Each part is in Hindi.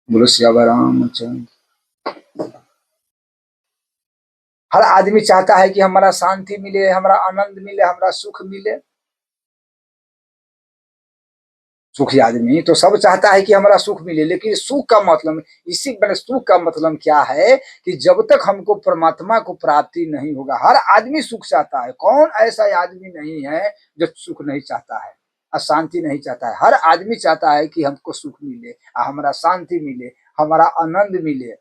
बोलो श्याम रामचंद्र। हर आदमी चाहता है कि हमारा शांति मिले, हमारा आनंद मिले, हमारा सुख मिले। सुखी आदमी तो सब चाहता है कि हमारा सुख मिले, लेकिन सुख का मतलब इसी मैंने सुख का मतलब क्या है कि जब तक हमको परमात्मा को प्राप्ति नहीं होगा। हर आदमी सुख चाहता है, कौन ऐसा आदमी नहीं है जो सुख नहीं चाहता है, अशांति नहीं चाहता है। हर आदमी चाहता है कि हमको सुख मिले, हमारा शांति मिले, हमारा आनंद मिले।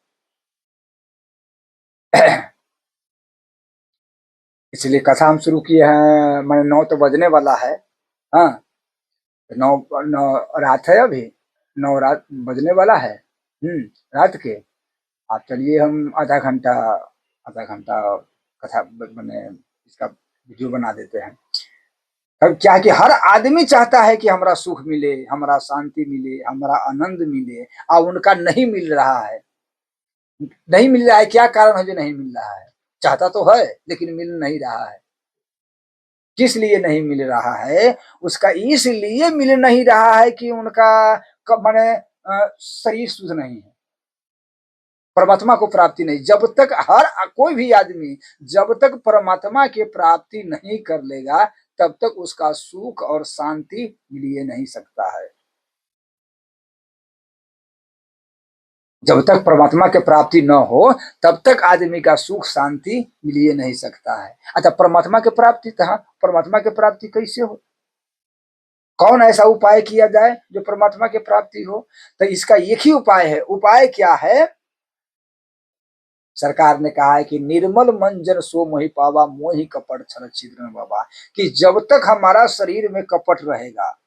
इसलिए कथा हम शुरू किए हैं। मैंने 9 तो बजने वाला है। हाँ, 9 9 रात है, अभी 9 रात बजने वाला है। रात के। आप चलिए हम आधा घंटा कथा मैंने इसका वीडियो बना देते हैं। अब क्या है कि हर आदमी चाहता है कि हमारा सुख मिले, हमारा शांति मिले, हमारा आनंद मिले, और उनका नहीं मिल रहा है। नहीं मिल रहा है, क्या कारण है जो नहीं मिल रहा है? चाहता तो है लेकिन मिल नहीं रहा है। किस लिए नहीं मिल रहा है? उसका इसलिए मिल नहीं रहा है कि उनका माने शरीर शुद्ध नहीं है, परमात्मा को प्राप्ति नहीं। जब तक कोई भी आदमी जब तक परमात्मा की प्राप्ति नहीं कर लेगा, तब तक उसका सुख और शांति मिल नहीं सकता है। जब तक परमात्मा की प्राप्ति न हो, तब तक आदमी का सुख शांति मिल नहीं सकता है। अच्छा, परमात्मा की प्राप्ति परमात्मा की प्राप्ति कैसे हो? कौन ऐसा उपाय किया जाए जो परमात्मा की प्राप्ति हो? तो इसका एक ही उपाय है। उपाय क्या है? सरकार ने कहा है कि निर्मल मन जन सो मोहि पावा, मोहि कपट छल छिद्र बाबा। कि जब तक हमारा शरीर में कपट रहेगा,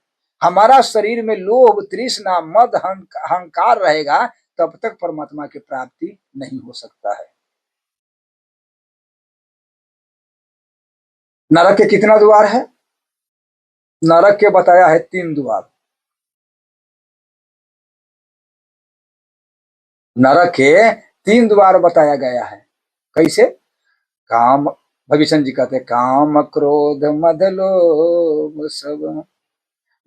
हमारा शरीर में लोभ तृष्णा मद अहंकार रहेगा, तब तक परमात्मा की प्राप्ति नहीं हो सकता है। नरक के कितना द्वार है? नरक के बताया है 3 द्वार। नरक के 3 द्वार बताया गया है। कैसे? काम, भविष्य जी कहते काम क्रोध मद लोभ सब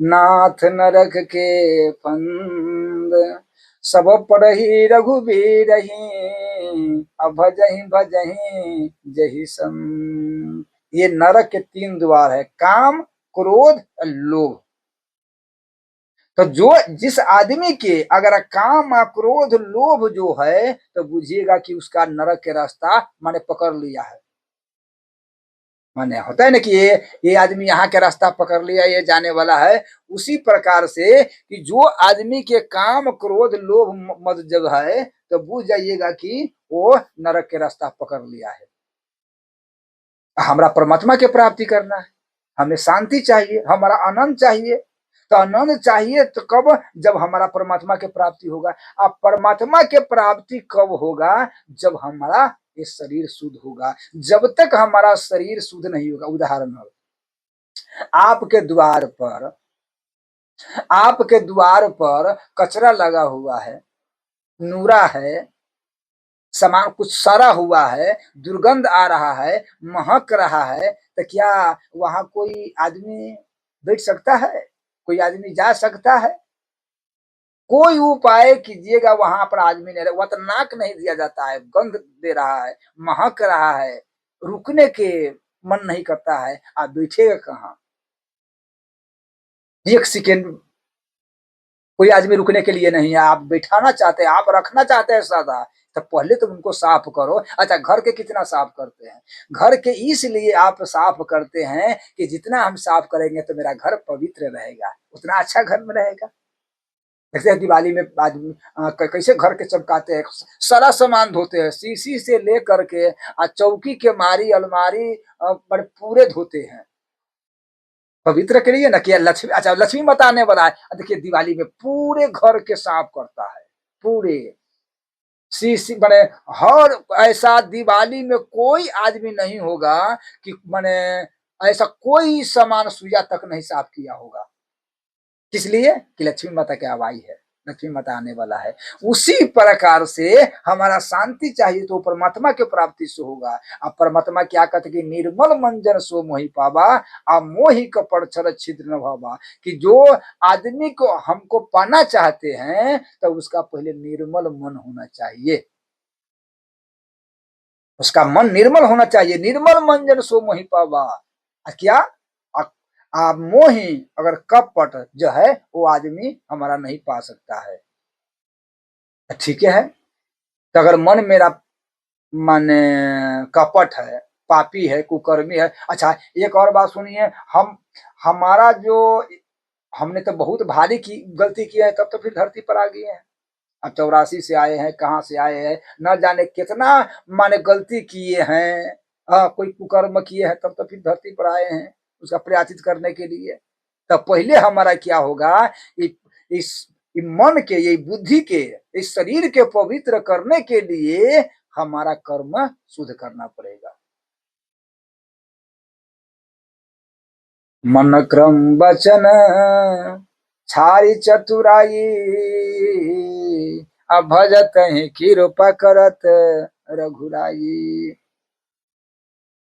नाथ नरक के फंद, सब पढ़ही रघुबीर अब भजही भजही जही संत। ये नरक के 3 द्वार है, काम क्रोध और लोभ। तो जो जिस आदमी के अगर काम क्रोध लोभ जो है, तो बुझिएगा कि उसका नरक के रास्ता माने पकड़ लिया है। माने होता है ना कि ये आदमी यहाँ के रास्ता पकड़ लिया, ये जाने वाला है। उसी प्रकार से कि जो आदमी के काम क्रोध लोभ मद जब है, तो बुझ जाइएगा कि वो नरक के रास्ता पकड़ लिया है। हमरा परमात्मा के प्राप्ति करना है, हमें शांति चाहिए, हमारा आनंद चाहिए। तो आनंद चाहिए तो कब? जब हमारा परमात्मा के प्राप्ति होगा। अब परमात्मा के प्राप्ति कब होगा? जब हमारा ये शरीर शुद्ध होगा। जब तक हमारा शरीर शुद्ध नहीं होगा, उदाहरण आपके द्वार पर कचरा लगा हुआ है, नूरा है, सामान कुछ सड़ा हुआ है, दुर्गंध आ रहा है, महक रहा है, तो क्या वहां कोई आदमी बैठ सकता है? कोई आदमी जा सकता है? कोई उपाय कीजिएगा, वहां पर आदमी नहीं रहे। वह तो नाक नहीं दिया जाता है, गंध दे रहा है, महक रहा है, रुकने के मन नहीं करता है। आप बैठेगा कहाँ? एक सेकेंड कोई आदमी रुकने के लिए नहीं है। आप बैठाना चाहते हैं, आप रखना चाहते हैं सादा, तो पहले तो उनको साफ करो। अच्छा, घर के कितना साफ करते हैं? घर के इसलिए आप साफ करते हैं कि जितना हम साफ करेंगे तो मेरा घर पवित्र रहेगा, उतना अच्छा घर में रहेगा। जैसे दिवाली में आदमी कैसे घर के चमकाते हैं, सारा सामान धोते हैं, शीशी से लेकर के चौकी के मारी अलमारी पर पूरे धोते हैं पवित्र के लिए ना। कि लक्ष्मी, अच्छा लक्ष्मी माता आने वाला है, देखिए दिवाली में पूरे घर के साफ करता है, पूरे शीशी बने। हर ऐसा दिवाली में कोई आदमी नहीं होगा कि माने ऐसा कोई सामान सुइया तक नहीं साफ किया होगा। किस लिए? कि लक्ष्मी माता की आवाई है। लक्ष्मी माता आने वाला है। उसी प्रकार से हमारा शांति चाहिए तो परमात्मा के प्राप्ति से होगा। अब परमात्मा क्या कहते कि निर्मल मंजन सो मोहि पावा, आ मोहि कपड़ छल छिद्र न भावा, कि जो आदमी को हमको पाना चाहते हैं तो उसका पहले निर्मल मन होना चाहिए, उसका मन निर्मल होना चाहिए। निर्मल मंजन सो मोहि पावा, क्या आप मोही अगर कपट जो है वो आदमी हमारा नहीं पा सकता है। ठीक है, तो अगर मन मेरा माने कपट है, पापी है, कुकर्मी है। अच्छा एक और बात सुनिए, हम हमारा जो हमने तो बहुत भारी की गलती किया है, तब तो फिर धरती पर आ गए हैं। अब 84 से आए हैं, कहाँ से आए हैं, न जाने कितना माने गलती किए हैं, कोई कुकर्म किए हैं, तब तो फिर धरती पर आए हैं उसका प्रायश्चित करने के लिए। तब पहले हमारा क्या होगा, इस मन के, ये बुद्धि के, इस शरीर के पवित्र करने के लिए हमारा कर्म शुद्ध करना पड़ेगा। मन क्रम वचन छारी चतुराई, अब भजत ही कृपा करत रघुराई।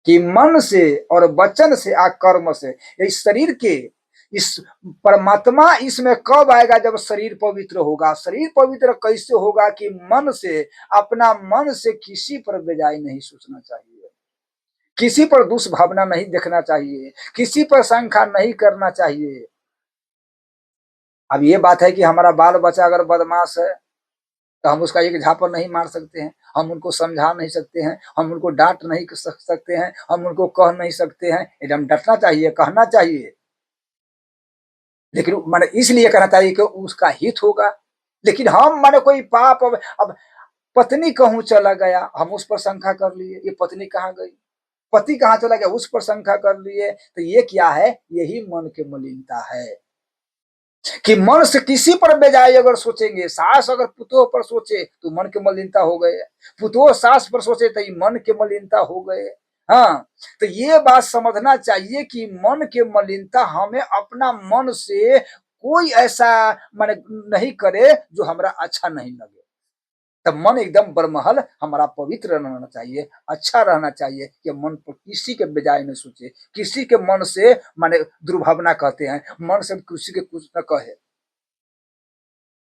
कि मन से और वचन से आ कर्म से, इस शरीर के, इस परमात्मा इसमें कब आएगा, जब शरीर पवित्र होगा। शरीर पवित्र कैसे होगा, कि मन से, अपना मन से किसी पर बेजाय नहीं सोचना चाहिए, किसी पर दुष्भावना नहीं देखना चाहिए, किसी पर शंका नहीं करना चाहिए। अब ये बात है कि हमारा बाल बच्चा अगर बदमाश है तो हम उसका एक झापड़ नहीं मार सकते हैं, हम उनको समझा नहीं सकते हैं, हम उनको डांट नहीं सकते हैं, हम उनको कह नहीं सकते हैं। एकदम डटना चाहिए, कहना चाहिए, लेकिन मैंने इसलिए कहना चाहिए कि उसका हित होगा। लेकिन हम मैंने कोई पाप, अब पत्नी कहूं चला गया, हम उस पर शंका कर लिए, ये पत्नी कहाँ गई, पति कहाँ चला गया, उस पर शंका कर लिए। तो ये क्या है, यही मन की मलिनता है। कि मन से किसी पर बेजाय अगर सोचेंगे, सास अगर पुतोह पर सोचे तो मन के मलिनता हो गए, पुतोह सास पर सोचे तो मन के मलिनता हो गए। हाँ, तो ये बात समझना चाहिए कि मन के मलिनता हमें अपना मन से कोई ऐसा माने नहीं करे जो हमरा अच्छा नहीं लगे। तब मन एकदम बरमहल हमारा पवित्र रहना चाहिए, अच्छा रहना चाहिए, कि मन पर किसी के बेजाय न सोचे, किसी के मन से माने दुर्भावना कहते हैं, मन से किसी के कुछ न कहे।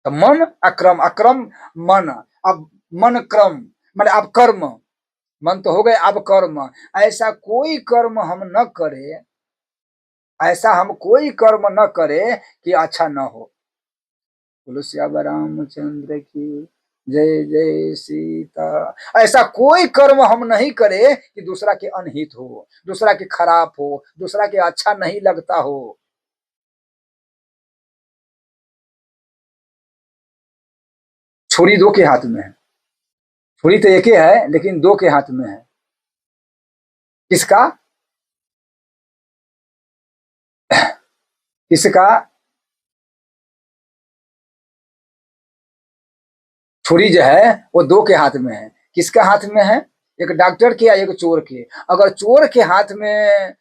तो मन अक्रम, अक्रम मन, अब मन क्रम माने अब कर्म, मन तो हो गए, अब कर्म, ऐसा कोई कर्म हम न करे, ऐसा हम कोई कर्म न करे कि अच्छा न हो। बोलो श्याम रामचंद्र की जय जय सीता। ऐसा कोई कर्म हम नहीं करे कि दूसरा के अनहित हो, दूसरा के खराब हो, दूसरा के अच्छा नहीं लगता हो। छुरी दो के हाथ में है, छुरी तो एक ही है लेकिन दो के हाथ में है। किसका, किसका, छुरी जो है वो दो के हाथ में है। किसके हाथ में है, एक डॉक्टर के या एक चोर के। अगर चोर के हाथ में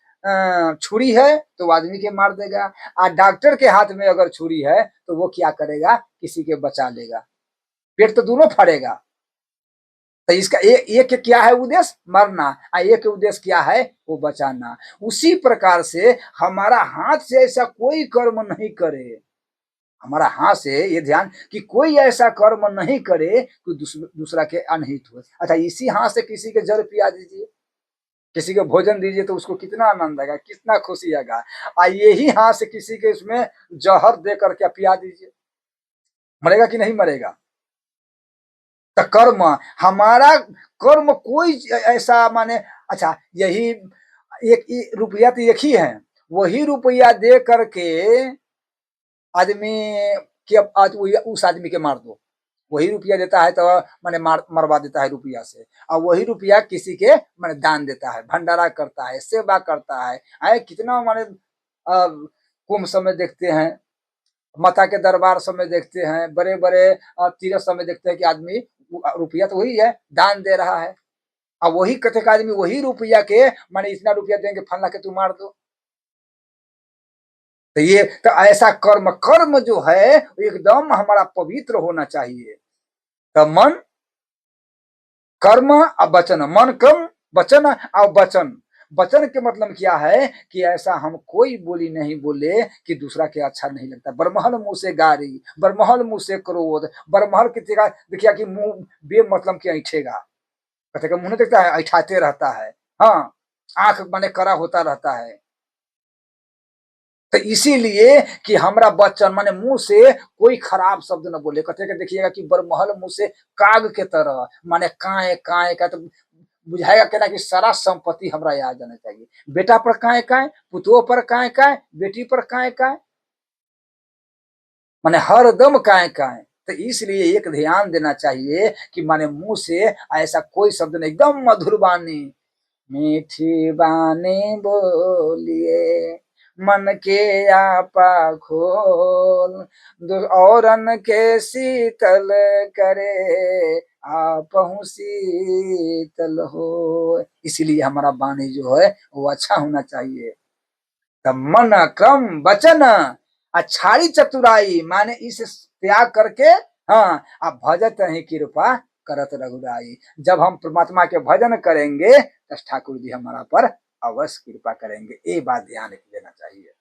छुरी है तो वो आदमी के मार देगा, और डॉक्टर के हाथ में अगर छुरी है तो वो क्या करेगा, किसी के बचा लेगा, पेट तो दोनों फाड़ेगा। तो इसका एक क्या है उद्देश्य, मरना, और एक उद्देश्य क्या है, वो बचाना। उसी प्रकार से हमारा हाथ से ऐसा कोई कर्म नहीं करे, हमारा हाथ से ये ध्यान कि कोई ऐसा कर्म नहीं करे कि दूसरा के अनहित हो। अच्छा इसी हाथ से किसी के जल पिया दीजिए, किसी को भोजन दीजिए तो उसको कितना आनंद आएगा, कितना खुशी आएगा। और यही हाथ से किसी के इसमें जहर दे करके पिया दीजिए, मरेगा कि नहीं मरेगा। तो कर्म, हमारा कर्म कोई ऐसा माने, अच्छा यही एक रुपया तो एक ही है, वही रुपया दे करके आदमी कि अब आज उस आदमी के मार दो, वही रुपया देता है तो मैंने मरवा देता है रुपया से, और वही रुपया किसी के मैंने दान देता है, भंडारा करता है, सेवा करता है। आए कितना माने कुंभ समय देखते हैं, माता के दरबार समय देखते हैं, बड़े बड़े तीर्थ समय देखते हैं कि आदमी रुपया तो वही है, दान दे रहा है, और वही कथे का आदमी वही रुपया के माने इतना रुपया देंगे फलना के तू मार दो। तो ये तो ऐसा कर्म, कर्म जो है एकदम हमारा पवित्र होना चाहिए। तो मन, कर्म और वचन, मन, कर्म, वचन और वचन। वचन के मतलब क्या है कि ऐसा हम कोई बोली नहीं बोले कि दूसरा के अच्छा नहीं लगता। बरमहल मुंह से गारी, बरमहल मुंह से क्रोध, बरमहल की जगह देखिए कि मुंह बे मतलब कि ऐठेगा, कहते मुंह नहीं देखता है, ऐठाते रहता है। हाँ, आंख माने कड़ा होता रहता है। तो इसीलिए कि हमरा बच्चन माने मुंह से कोई खराब शब्द न बोले। कहते कि देखिएगा कि बरमहल मुंह से काग के तरह माने काए काए का, तो बुझाएगा कहना कि सारा संपत्ति हमरा याद जाना चाहिए। बेटा पर काए काए, पुतों पर काए काए, बेटी पर काए काए, माने हर दम काए काए। तो इसलिए एक ध्यान देना चाहिए कि माने मुंह से ऐसा कोई शब्द नहीं, एकदम मधुर वाणी, मीठी बानी बोलिए, मन के आपा खोल, औरन के शीतल करे, आपहु शीतल हो। इसीलिए हमारा वाणी जो है वो अच्छा होना चाहिए। तब मन, क्रम, वचन, अच्छाई चतुराई माने इस त्याग करके, हाँ, आप भजत ही कृपा करत रघुराई। जब हम परमात्मा के भजन करेंगे तो ठाकुर जी हमारा पर अवश्य कृपा करेंगे। ये बात ध्यान देना चाहिए।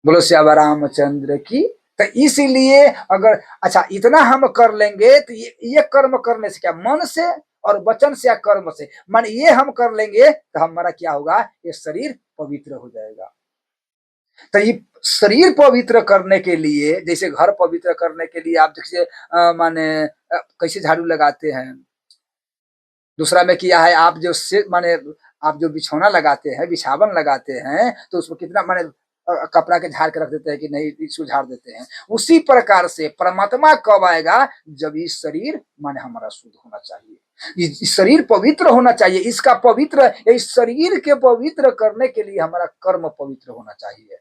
बोलो श्यामा रामचंद्र की। तो इसीलिए अगर अच्छा इतना हम कर लेंगे तो ये कर्म करने से क्या, मन से और वचन से या कर्म से, मान ये हम कर लेंगे तो हमारा क्या होगा, ये शरीर पवित्र हो जाएगा। तो ये शरीर पवित्र करने के लिए, जैसे घर पवित्र करने के लिए आप देखिए माने कैसे झाड़ू लगाते हैं। दूसरा में किया है, आप जो से माने आप जो बिछौना लगाते हैं, बिछावन लगाते हैं, तो उसको कितना माने कपड़ा के झाड़ के रख देते हैं कि नहीं, इसको झाड़ देते हैं। उसी प्रकार से परमात्मा कब आएगा, जब ये शरीर माने हमारा शुद्ध होना चाहिए, इस शरीर पवित्र होना चाहिए। इसका पवित्र, इस शरीर के पवित्र करने के लिए हमारा कर्म पवित्र होना चाहिए।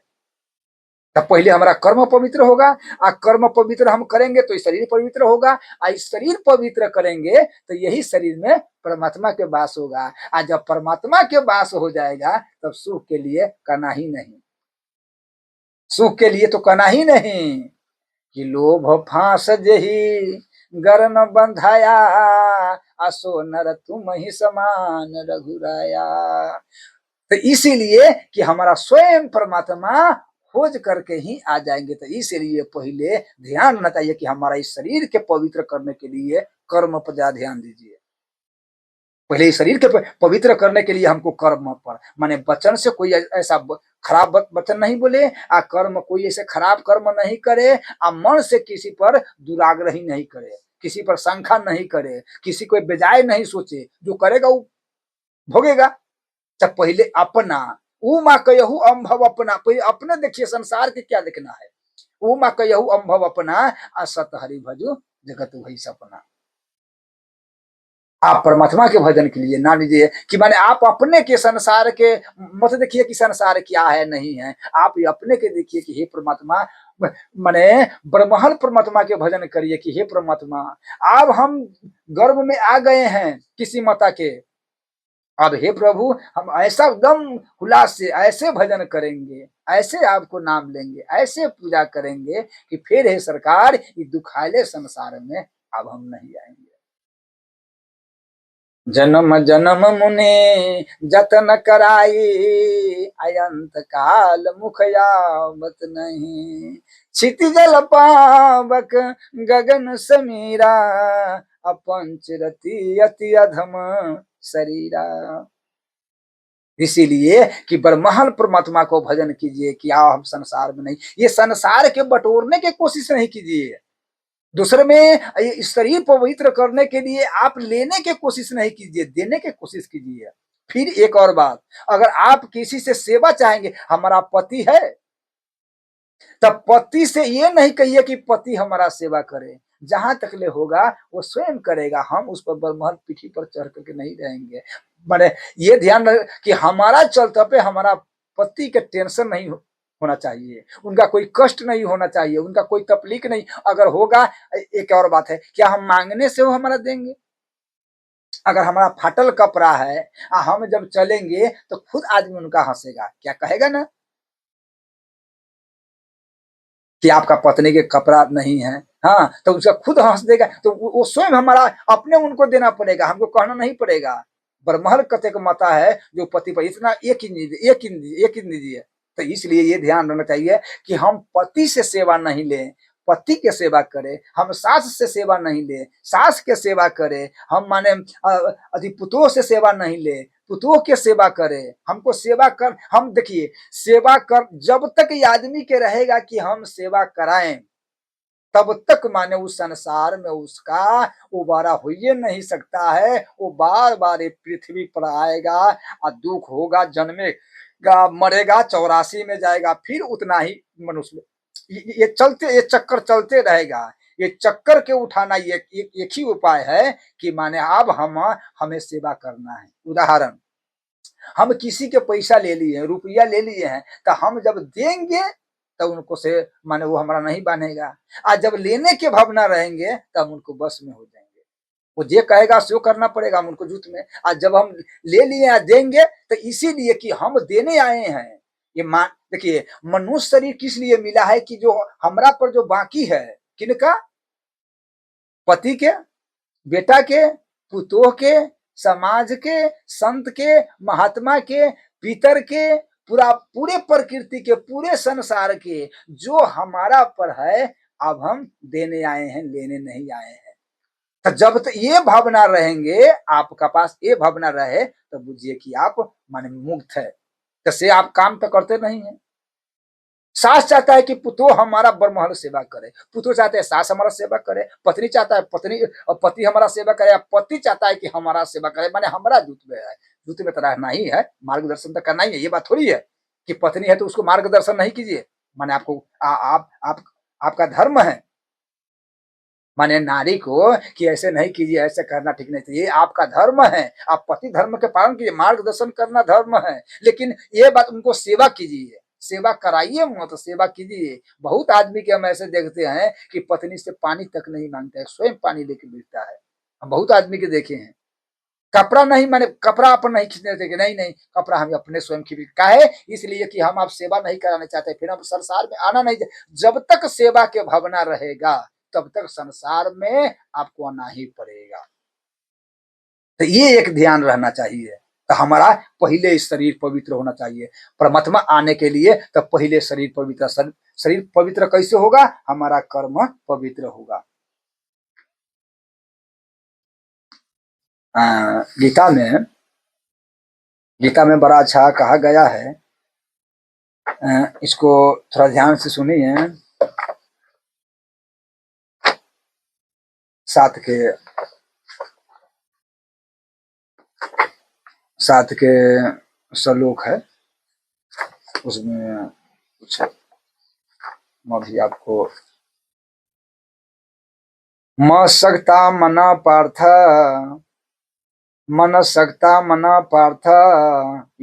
तब पहले हमारा कर्म पवित्र होगा, आ कर्म पवित्र हम करेंगे तो शरीर पवित्र होगा, आ इस शरीर पवित्र करेंगे तो यही शरीर में परमात्मा के वास होगा। आ जब परमात्मा के वास हो जाएगा तब सुख के लिए कहना ही नहीं, सुख के लिए तो कहना ही नहीं कि लोभ फांस जही गर न बंधाया, असो नर तुम ही समान रघुराया। तो इसीलिए कि हमारा स्वयं परमात्मा खोज करके ही आ जाएंगे। तो इसीलिए पहले ध्यान होना चाहिए कि हमारा इस शरीर के पवित्र करने के लिए कर्म पर ज्यादा ध्यान दीजिए। पहले इस शरीर के पवित्र करने के लिए हमको कर्म पर माने वचन से कोई ऐसा खराब वचन नहीं बोले, आ कर्म कोई ऐसे खराब कर्म नहीं करे, आ मन से किसी पर दुराग्रही नहीं करे, किसी पर शंका नहीं करे, किसी को बेजाय नहीं सोचे, जो करेगा वो भोगेगा। जब पहले अपना, ऊ माँ कहू अम्भव अपना, पहले अपने देखिए, संसार के क्या देखना है। ऊ माँ कहू अम्भव अपना, असत हरि भजु जगत वही सपना। आप परमात्मा के भजन के लिए ना लीजिए कि माने आप अपने के संसार के मत देखिए कि संसार क्या है नहीं है, आप ये अपने के देखिए कि हे परमात्मा, माने ब्रह्महल परमात्मा के भजन करिए कि हे परमात्मा, अब हम गर्भ में आ गए हैं किसी माता के, अब हे प्रभु हम ऐसा एकदम उल्लास से ऐसे भजन करेंगे, ऐसे आपको नाम लेंगे, ऐसे पूजा करेंगे कि फिर हे सरकार ये दुखाले संसार में अब हम नहीं आएंगे। जन्म जन्म मुने जतन कराई, अयंत काल मुख यावत नहीं, क्षिति जल पावक गगन समीरा, अपंच रति अति अधम शरीरा। इसीलिए कि ब्रह्मांड परमात्मा को भजन कीजिए कि आओ हम संसार में नहीं, ये संसार के बटोरने की कोशिश नहीं कीजिए, दूसरे में इस शरीर पवित्र करने के लिए आप लेने की कोशिश नहीं कीजिए, देने की कोशिश कीजिए। फिर एक और बात, अगर आप किसी से सेवा चाहेंगे, हमारा पति है, तब पति से ये नहीं कहिए कि पति हमारा सेवा करे, जहां तक ले होगा वो स्वयं करेगा, हम उस पर बरमहल पीठी पर चढ़ करके नहीं रहेंगे। मैंने ये ध्यान कि हमारा चलते पे हमारा पति के टेंशन नहीं होना चाहिए, उनका कोई कष्ट नहीं होना चाहिए, उनका कोई तकलीफ नहीं। अगर होगा, एक और बात है, क्या हम मांगने से वो हमारा देंगे? अगर हमारा फाटल कपड़ा है, हम जब चलेंगे तो खुद आदमी उनका हंसेगा, क्या कहेगा ना, कि आपका पत्नी के कपड़ा नहीं है, हाँ, तो उसका खुद हंस देगा, तो वो स्वयं हमारा अपने उनको देना पड़ेगा, हमको कहना नहीं पड़ेगा। बरमहल कतेक माता है जो पति पर इतना एक ही निधि, एक ही निधि है। तो इसलिए ये ध्यान रखना चाहिए कि हम पति से सेवा नहीं लें, पति के सेवा करें। हम सास से सेवा नहीं ले, सास के सेवा करें। हम माने अधि पुतोह से सेवा नहीं ले, पुतोह के सेवा करे। हमको सेवा कर, हम देखिए सेवा कर, जब तक ये आदमी के रहेगा कि हम सेवा कराएं, तब तक माने उस संसार में उसका उबारा हो ही नहीं सकता है। वो बार बार पृथ्वी पर आएगा और दुख होगा, जन्मेगा, मरेगा, 84 में जाएगा, फिर उतना ही मनुष्य। ये चलते, ये चक्कर चलते रहेगा। ये चक्कर के उठाना एक ही उपाय है कि माने अब हमें सेवा करना है। उदाहरण, हम किसी के पैसा ले लिए, रुपया ले लिए हैं, तो हम जब देंगे तो उनको से माने वो हमारा नहीं बनेगा। आज जब लेने के भावना रहेंगे तब उनको बस में हो जाएंगे। वो जे कहेगा सो करना पड़ेगा, हम उनको जुट में। आज जब हम ले लिए देंगे तो इसीलिए कि हम देने आए हैं। ये देखिए, मनुष्य शरीर किस लिए मिला है कि जो हमरा पर जो बाकी है, किनका? पति के, बेटा के, पुतोह के, समाज के, संत के, महात्मा के, पितर के, पूरे प्रकृति के, पूरे संसार के, जो हमारा पर है, अब हम देने आए हैं, लेने नहीं आए हैं। तो जब तक ये भावना रहेंगे, आपका पास ये भावना रहे, तो बुझिए कि आप माने मुक्त है। जैसे आप काम तो करते नहीं है। सास चाहता है कि पुतोह हमारा बरमहल सेवा करे, पुतोह चाहते हैं सास हमारा सेवा करे, पत्नी चाहता है पति हमारा सेवा करे, पति चाहता है कि हमारा सेवा करे। माने हमारा जुट में है, जुट में तो रहना ही है, मार्गदर्शन तो करना ही है। ये बात थोड़ी है कि पत्नी है तो उसको मार्गदर्शन नहीं कीजिए। माने आपको आपका धर्म है, माने नारी को कि ऐसे नहीं कीजिए, ऐसे करना ठीक नहीं चाहिए, आपका धर्म है। आप पति धर्म के पालन कीजिए, मार्गदर्शन करना धर्म है। लेकिन ये बात, उनको सेवा कीजिए, सेवा कराइए मत, सेवा कीजिए। बहुत आदमी के हम ऐसे देखते हैं कि पत्नी से पानी तक नहीं मांगता है, स्वयं पानी लेके बेचता है। हम बहुत आदमी के देखे हैं। कपड़ा नहीं, माने कपड़ा अपन नहीं खींचने देते, नहीं नहीं, कपड़ा हम अपने स्वयं खींच का है, इसलिए कि हम आप सेवा नहीं कराना चाहते, फिर हम संसार में आना नहीं। जब तक सेवा के भावना रहेगा तब तक संसार में आपको आना ही पड़ेगा। तो ये एक ध्यान रहना चाहिए। तो हमारा पहले शरीर पवित्र होना चाहिए। परमात्मा आने के लिए तो पहले शरीर पवित्र। शरीर पवित्र कैसे होगा? हमारा कर्म पवित्र होगा। गीता में बड़ा अच्छा कहा गया है, इसको थोड़ा ध्यान से सुनिए। सात के श्लोक है, उसमें कुछ मैं भी आपको। म सकता मना पार्थ, मन सकता मना पार्थ,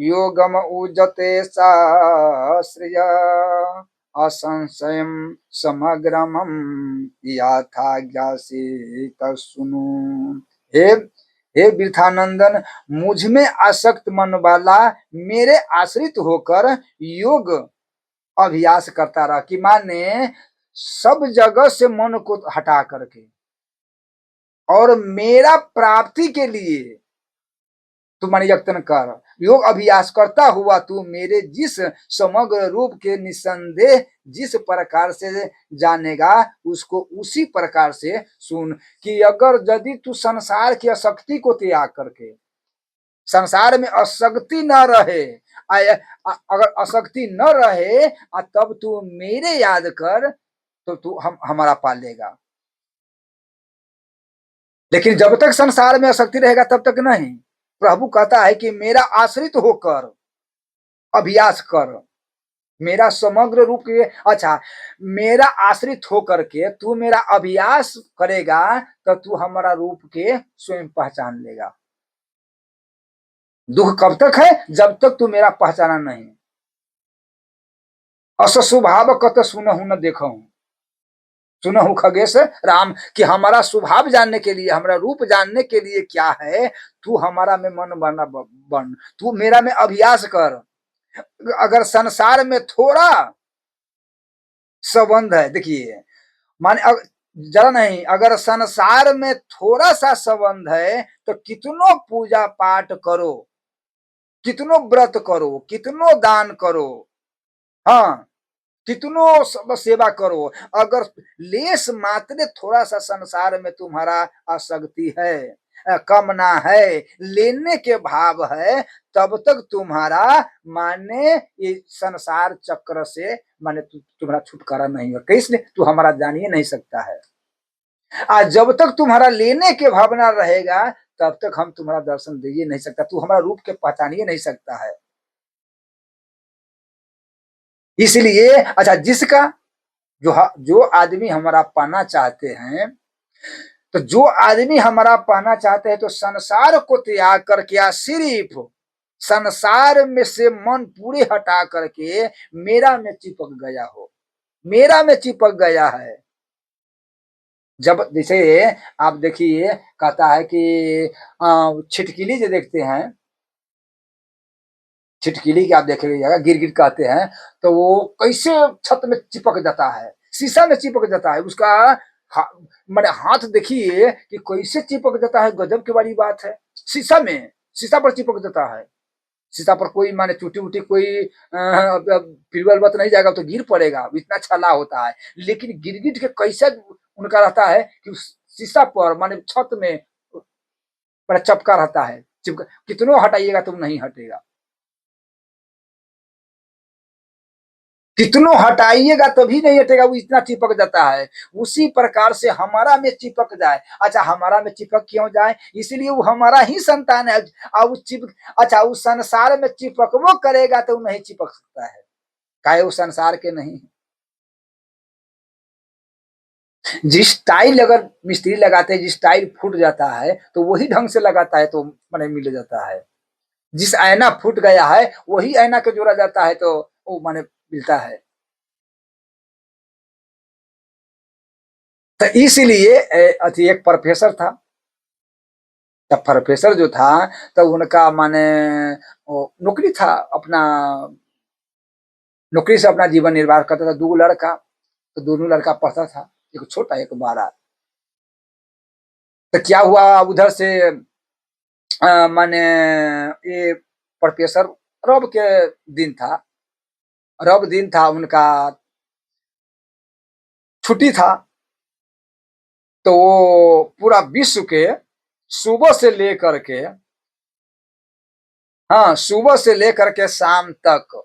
योगम उजते शास्त्रिय, असंशयम समग्रमम याथा ज्ञासी तस्सुनु। हे हे वृथानंदन, मुझ में आसक्त मन वाला मेरे आश्रित होकर योग अभ्यास करता रहा, कि माने सब जगह से मन को हटा करके और मेरा प्राप्ति के लिए तू माने यत्न कर, योग अभ्यास करता हुआ तू मेरे जिस समग्र रूप के निसंदेह जिस प्रकार से जानेगा, उसको उसी प्रकार से सुन। कि अगर यदि तू संसार की आसक्ति को त्याग करके, संसार में आसक्ति न रहे, अगर आसक्ति न रहे तब तू मेरे याद कर, तो तू हमारा पाल लेगा। लेकिन जब तक संसार में आसक्ति रहेगा तब तक नहीं। प्रभु कहता है कि मेरा आश्रित होकर अभ्यास कर, मेरा समग्र रूप के, अच्छा, मेरा आश्रित होकर के तू मेरा अभ्यास करेगा तो तू हमारा रूप के स्वयं पहचान लेगा। दुख कब तक है? जब तक तू मेरा पहचाना नहीं। अस स्वभाव कत सुनहु न देखहु, सुनहु खगेश राम, कि हमारा स्वभाव जानने के लिए, हमारा रूप जानने के लिए क्या है, तू हमारा में मन बन, तू मेरा में अभ्यास कर। अगर संसार में थोड़ा संबंध है। देखिए माने जरा नहीं, अगर संसार में थोड़ा सा संबंध है तो कितनों पूजा पाठ करो, कितनों व्रत करो, कितनों दान करो, हाँ, कितनों सब सेवा करो, अगर लेस मात्र थोड़ा सा संसार में तुम्हारा आसक्ति है, कामना है, लेने के भाव है, तब तक तुम्हारा माने ये संसार चक्र से माने तुम्हारा छुटकारा नहीं होगा। कैसे? तू हमारा जान ही नहीं सकता है। आज जब तक तुम्हारा लेने के भावना रहेगा तब तक हम तुम्हारा दर्शन दे ही नहीं सकता, तू हमारा रूप के पहचान ही नहीं सकता है। इसलिए अच्छा, जिसका जो आदमी हमारा पाना चाहते हैं, तो जो आदमी हमारा पाना चाहते हैं तो संसार को त्याग करके या सिर्फ संसार में से मन पूरे हटा करके मेरा में चिपक गया हो, मेरा में चिपक गया है। जब जैसे आप देखिए, कहता है कि छिटकिली जो देखते हैं, छिटकिली की आप देखेंगे गिर गिर कहते हैं, तो वो कैसे छत में चिपक जाता है, शीशा में चिपक जाता है, उसका मैंने हाथ देखिए कि कैसे चिपक जाता है, गजब की वाली बात है। शीशा में, शीशा पर चिपक जाता है। शीशा पर कोई माने टूटी उटी कोई पिलवल बत नहीं जाएगा तो गिर पड़ेगा, इतना छला होता है। लेकिन गिरगिट के कैसे उनका रहता है कि उस शीशा पर माने छत में बड़ा चपका रहता है, चिपका, कितनों हटाइएगा तुम नहीं हटेगा, कितनों हटाइएगा तभी नहीं हटेगा, वो इतना चिपक जाता है। उसी प्रकार से हमारा में चिपक जाए। अच्छा, हमारा में चिपक क्यों जाए? इसलिए वो हमारा ही संतान है। अब चिपक, अच्छा, उस संसार में चिपकवो करेगा तो नहीं चिपक सकता है, काहे वो संसार के नहीं। जिस टाइल अगर मिस्त्री लगाते हैं, जिस टाइल फूट जाता है तो वही ढंग से लगाता है तो मैंने मिल जाता है। जिस आईना फूट गया है वही आईना के जोड़ा जाता है तो वो माने मिलता है। तो इसलिए अथी एक प्रोफेसर था, तब प्रोफेसर जो था तब उनका माने नौकरी था, अपना नौकरी से अपना जीवन निर्वाह करता था। दो लड़का, तो दोनों लड़का पढ़ता था, एक छोटा एक बड़ा। तो क्या हुआ उधर से माने ये प्रोफेसर, रब के दिन था, रब दिन था, उनका छुट्टी था। तो वो पूरा विश्व के सुबह से लेकर के, हाँ, सुबह से लेकर के शाम तक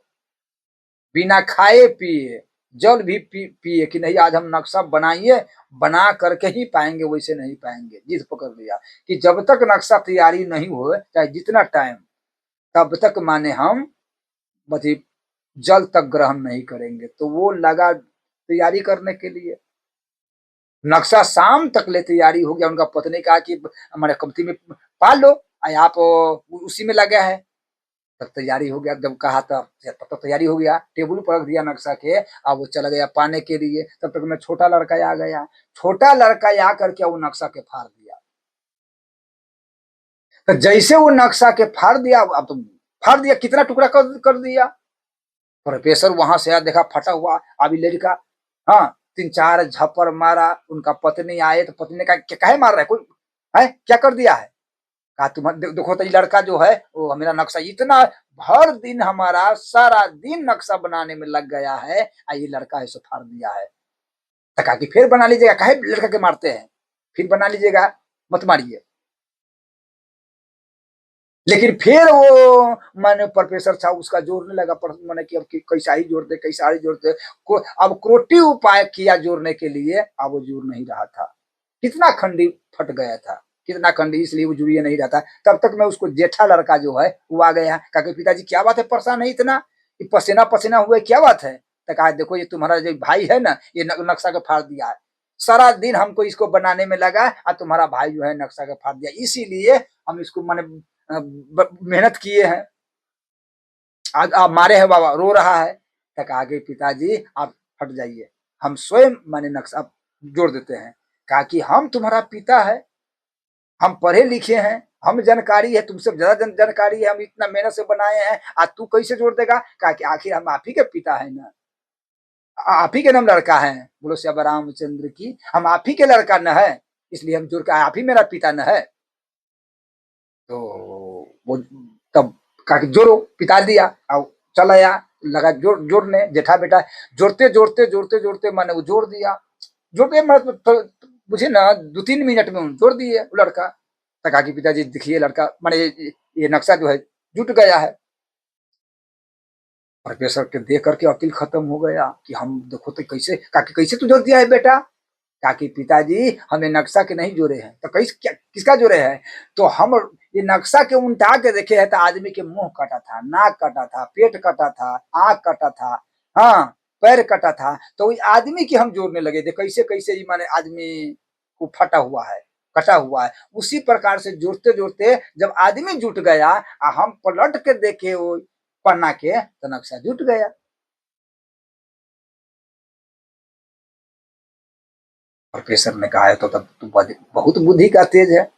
बिना खाए पिए, जल भी पिए कि नहीं आज हम नक्शा बनाइए, बना करके ही पाएंगे, वैसे नहीं पाएंगे। जिद पकड़ लिया कि जब तक नक्शा तैयारी नहीं हो, चाहे जितना टाइम, तब तक माने हम मतलब जल तक ग्रहण नहीं करेंगे। तो वो लगा तैयारी करने के लिए, नक्शा शाम तक ले तैयारी हो गया। उनका पत्नी कहा कि हमारे कंपनी में पाल लो, आप उसी में लगे है। तब तैयारी हो गया, जब कहा तब तब तैयारी हो गया, टेबल पर रख दिया नक्शा के, अब वो चला गया पाने के लिए। तब तक मैं छोटा लड़का आ गया, छोटा लड़का आ करके वो नक्शा के फाड़ दिया। तो जैसे वो नक्शा के फाड़ दिया, अब तो फाड़ दिया, कितना टुकड़ा कर दिया। प्रोफेसर वहां से आया, देखा फटा हुआ, अभी लड़का, हाँ, तीन चार झप्पर मारा। उनका पत्नी आए तो पत्नी ने कहा क्या कहे मार रहा है, कोई है क्या कर दिया है? कहा तुम देखो तो ये लड़का जो है वो मेरा नक्शा इतना भर दिन हमारा सारा दिन नक्शा बनाने में लग गया है, ये लड़का ऐसे फाड़ दिया है। तो कहा कि फिर बना लीजिएगा, काहे लड़का के मारते हैं, फिर बना लीजिएगा, मत मारिए। लेकिन फिर वो मैंने प्रोफेसर था उसका जोड़ने लगा, मैंने कि अब कैसा ही जोड़ते, कैसा ही जोड़ते। अब क्रोटी उपाय किया जोड़ने के लिए, अब वो जुड़ नहीं रहा था। कितना खंडी फट गया था, कितना खंडी, इसलिए वो जुड़िए नहीं रहा था। तब तक मैं उसको जेठा लड़का जो है वो आ गया, कहा कि पिताजी क्या बात है, परेशान है इतना, पसीना पसीना हुए, क्या बात है? तो कहा देखो ये तुम्हारा जो भाई है ना, ये नक्शा के फाड़ दिया है, सारा दिन हमको इसको बनाने में लगा और तुम्हारा भाई जो है नक्शा के फाड़ दिया, इसीलिए हम इसको मैंने मेहनत किए हैं, आज आप मारे हैं बाबा, रो रहा है। तक आगे पिताजी आप हट जाइए, हम स्वयं माने नक्शा जोड़ देते हैं। कहा कि हम तुम्हारा पिता है, हम पढ़े लिखे हैं, हम जानकारी है, तुमसे ज्यादा जानकारी है, हम इतना मेहनत से बनाए हैं, आज तू कैसे जोड़ देगा? कहा कि आखिर हम आप ही के पिता है ना। आप ही के नाम लड़का है, बोलो श्याम रामचंद्र की, हम आप ही के लड़का न है, इसलिए हम जोड़ के आप ही मेरा पिता न है। तो वो तब कहा कि जोड़ो, पिता दिया, अब चल आया, लगा जोड़ने, जेठा बेटा जोड़ते जोड़ते जोड़ते जोड़ते मैंने वो जोड़ दिया, जोड़ते मतलब मुझे ना 2-3 मिनट में जोड़ दिए वो लड़का। तो कहा कि पिताजी देखिए लड़का माने ये नक्शा जो है जुट गया है। प्रोफेसर के देख करके अकील खत्म हो गया कि हम देखो तो कैसे, कहा कि कैसे तू जोड़ दिया है बेटा, कहा कि पिताजी हमने नक्शा के नहीं जोड़े हैं। तो कैसे क्या किसका जोड़े हैं? तो हम ये नक्शा के उल्टा के देखे हैं तो आदमी के मुंह कटा था, नाक कटा था, पेट कटा था, आंख कटा था, हाँ पैर कटा था, तो वही आदमी की हम जोड़ने लगे थे, कैसे कैसे ही माने आदमी को फटा हुआ है, कटा हुआ है। उसी प्रकार से जोड़ते जोड़ते जब आदमी जुट गया, हम पलट के देखे वो पन्ना के, तो नक्शा जुट गया। प्रोफेसर ने कहा है तो तब तू बहुत बुद्धि का तेज है।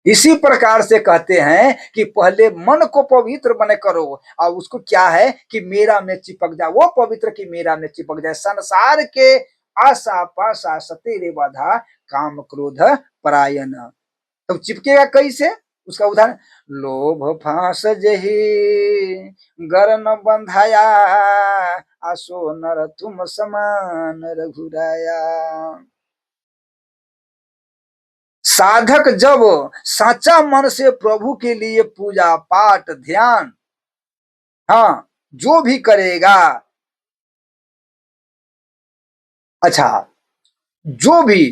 इसी प्रकार से कहते हैं कि पहले मन को पवित्र बने करो, और उसको क्या है कि मेरा में चिपक जाए, वो पवित्र की मेरा में चिपक जाए। संसार के आशा पाशा सतेरे बाधा, काम क्रोध परायण। तो चिपकेगा कैसे? उसका उदाहरण, लोभ फांस जही गर न बंधाया, आसो नर तुम समान रघुराया। साधक जब साचा मन से प्रभु के लिए पूजा पाठ ध्यान, हाँ जो भी करेगा, अच्छा जो भी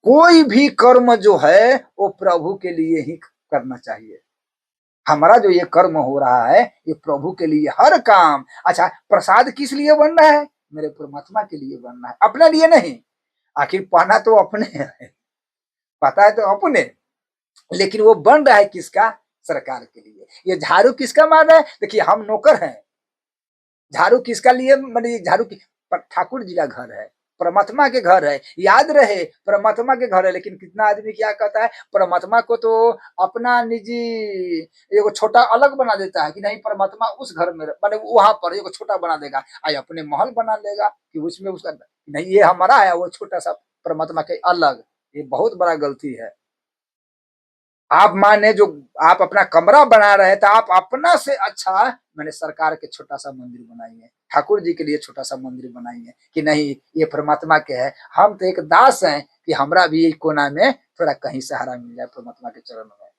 कोई भी कर्म जो है वो प्रभु के लिए ही करना चाहिए। हमारा जो ये कर्म हो रहा है ये प्रभु के लिए हर काम। अच्छा प्रसाद किस लिए बन रहा है? मेरे परमात्मा के लिए बन रहा है, अपने लिए नहीं। आखिर पाना तो अपने है, पता है तो अपने, लेकिन वो बन रहा है किसका? सरकार के लिए। ये झाड़ू किसका मार रहा है? देखिए हम नौकर हैं, झाड़ू किसका लिए, मतलब झाड़ू ठाकुर जी का घर है, परमात्मा के घर है, याद रहे परमात्मा के घर है। लेकिन कितना आदमी क्या कहता है, परमात्मा को तो अपना निजी एगो छोटा अलग बना देता है कि नहीं परमात्मा उस घर में माने वहां पर एगो छोटा बना देगा, आई अपने महल बना लेगा कि उसमें उसका नहीं, ये हमारा है वो छोटा सा परमात्मा के अलग। ये बहुत बड़ा गलती है। आप माने जो आप अपना कमरा बना रहे थे, आप अपना से अच्छा मैंने सरकार के छोटा सा मंदिर बनाइए, ठाकुर जी के लिए छोटा सा मंदिर बनाइए कि नहीं ये परमात्मा के है। हम तो एक दास हैं कि हमरा भी एक कोना में थोड़ा कहीं सहारा मिल जाए परमात्मा के चरण में,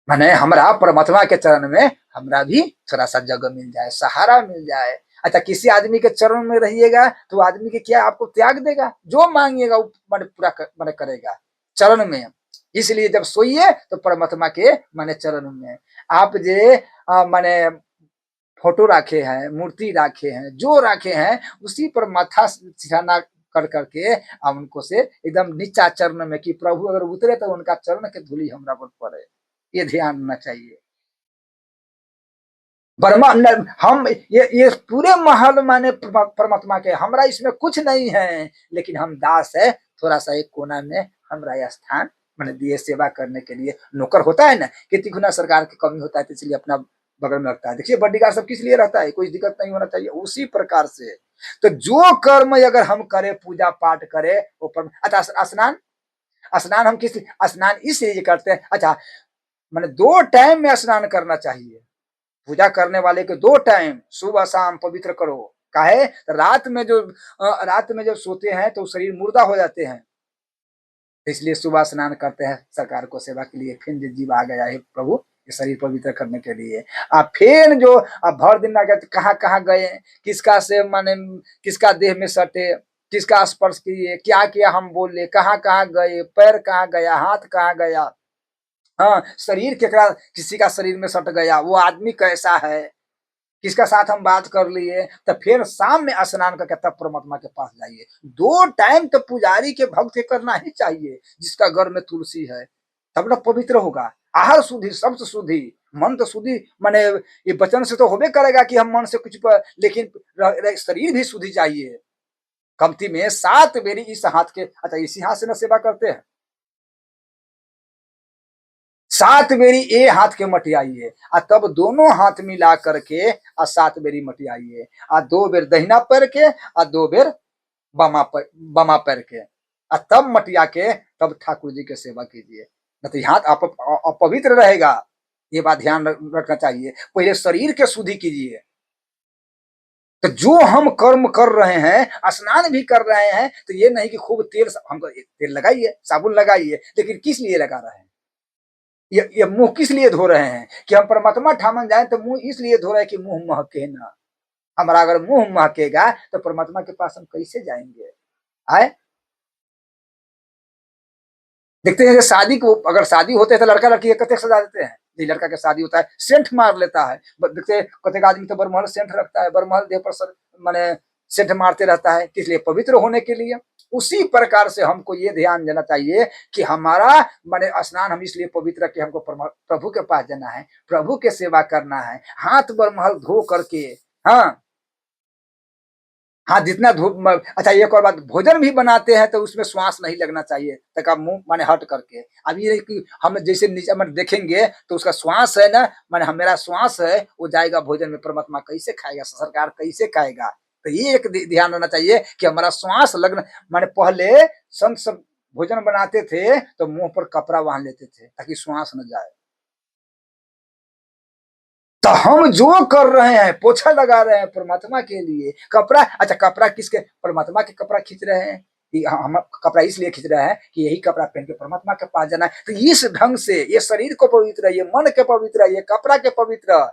माने हमरा परमात्मा के चरण में हमरा भी थोड़ा सा जगह मिल जाए, सहारा मिल जाए। अच्छा किसी आदमी के चरण में रहिएगा तो आदमी के क्या आपको त्याग देगा? जो मांगिएगा वो मैंने पूरा मैंने करेगा चरण में। इसलिए जब सोइए तो परमात्मा के माने चरण में आप जे माने फोटो रखे हैं, मूर्ति रखे हैं, जो रखे हैं उसी पर माथा ठिकाना कर करके उनको से एकदम नीचा चरण में कि प्रभु अगर उतरे तो उनका चरण के धूली हमरा पर पड़े, ये ध्यान रखना चाहिए। बर्मा हम ये पूरे महल माने परमात्मा के, हमरा इसमें कुछ नहीं है, लेकिन हम दास है, थोड़ा सा एक कोना में हमरा यह स्थान मैंने दिए सेवा करने के लिए। नौकर होता है ना, कितनी गुना सरकार की कमी होता है तो इसलिए अपना बगल में रखता है। देखिए बॉडीगार्ड सब किस लिए रहता है, कोई दिक्कत नहीं होना चाहिए। उसी प्रकार से तो जो कर्म अगर हम करें, पूजा पाठ करें वो अच्छा स्नान, स्नान हम किस स्नान इसलिए करते हैं, अच्छा मैंने 2 टाइम में स्नान करना चाहिए। पूजा करने वाले के 2 टाइम सुबह शाम पवित्र करो। काहे? रात में जब सोते हैं तो शरीर मुर्दा हो जाते हैं, इसलिए सुबह स्नान करते हैं सरकार को सेवा के लिए। फिर जीव आ गया है प्रभु ये शरीर पवित्र करने के लिए। आप फिर जो आप भर दिन लगे कहाँ कहाँ गए, किसका से माने किसका देह में सटे, किसका स्पर्श किए, क्या किया हम बोले, कहाँ कहाँ गए, पैर कहाँ गया, हाथ कहाँ गया, हाँ शरीर केकरा किसी का शरीर में सट गया, वो आदमी कैसा है, किसका साथ हम बात कर लिए, तो फिर शाम में स्नान करके तब परमात्मा के पास जाइए। 2 टाइम तो पुजारी के भक्त के करना ही चाहिए, जिसका घर में तुलसी है तब ना पवित्र होगा। आहार शुद्धि शब्द शुद्धि मन तो शुद्धि माने ये वचन से तो होबे करेगा कि हम मन से कुछ लेकिन शरीर भी शुद्धि चाहिए। कमती में 7 बेरी इस हाथ के, अच्छा इसी हाथ से ना सेवा करते हैं, सात बेरी ए हाथ के मटियाइए आ तब दोनों हाथ मिला करके आ सात बेरी मटियाइए आ दो बेर दहिना पैर के आ दो बेर बमा पैर के आ तब मटिया के तब ठाकुर जी के सेवा कीजिए, न तो हाथ अपवित्र रहेगा। ये बात ध्यान रखना चाहिए। पहले शरीर के शुद्धि कीजिए। तो जो हम कर्म कर रहे हैं, स्नान भी कर रहे हैं, तो ये नहीं कि खूब तेल, हमको तेल लगाइए, साबुन लगाइए, लेकिन किस लिए लगा रहे हैं? ये मुंह किस लिए धो रहे हैं? कि हम परमात्मा ठामन जाए तो मुंह इसलिए धो रहे हैं कि मुंह महके ना। हमारा अगर मुंह महकेगा तो परमात्मा के पास हम कैसे जाएंगे? आए देखते हैं शादी को, अगर शादी होते है तो लड़का लड़की कते सजा देते हैं। जी लड़का के शादी होता है सेंट मार लेता है। देखते कतेक आदमी तो बरमहल सेंट रखता है, बरमहल देह पर माने सेंट मारते रहता है, किस लिए? पवित्र होने के लिए। उसी प्रकार से हमको ये ध्यान देना चाहिए कि हमारा माने स्नान हम इसलिए पवित्र कि हमको प्रभु के पास जाना है, प्रभु के सेवा करना है, हाथ बरमहल धो करके। हाँ हाँ, जितना धूप। अच्छा एक और बात, भोजन भी बनाते हैं तो उसमें श्वास नहीं लगना चाहिए, तक मुंह माने हट करके। अब ये कि हम जैसे नीचे में देखेंगे तो उसका श्वास है ना, माने हम मेरा श्वास है वो जाएगा भोजन में, परमात्मा कैसे खाएगा, सरकार कैसे खाएगा? तो ये एक ध्यान रहना चाहिए कि हमारा श्वास लगना। माने पहले संत सब भोजन बनाते थे तो मुंह पर कपड़ा बांध लेते थे ताकि श्वास न जाए। तो हम जो कर रहे हैं, पोछा लगा रहे हैं परमात्मा के लिए, कपड़ा, अच्छा कपड़ा किसके? परमात्मा के कपड़ा खींच रहे हैं। हम कपड़ा इसलिए खींच रहे हैं कि यही कपड़ा पहन के परमात्मा के पास जाना है। तो इस ढंग से ये शरीर को पवित्र है, ये मन के पवित्र है, ये कपड़ा के पवित्र।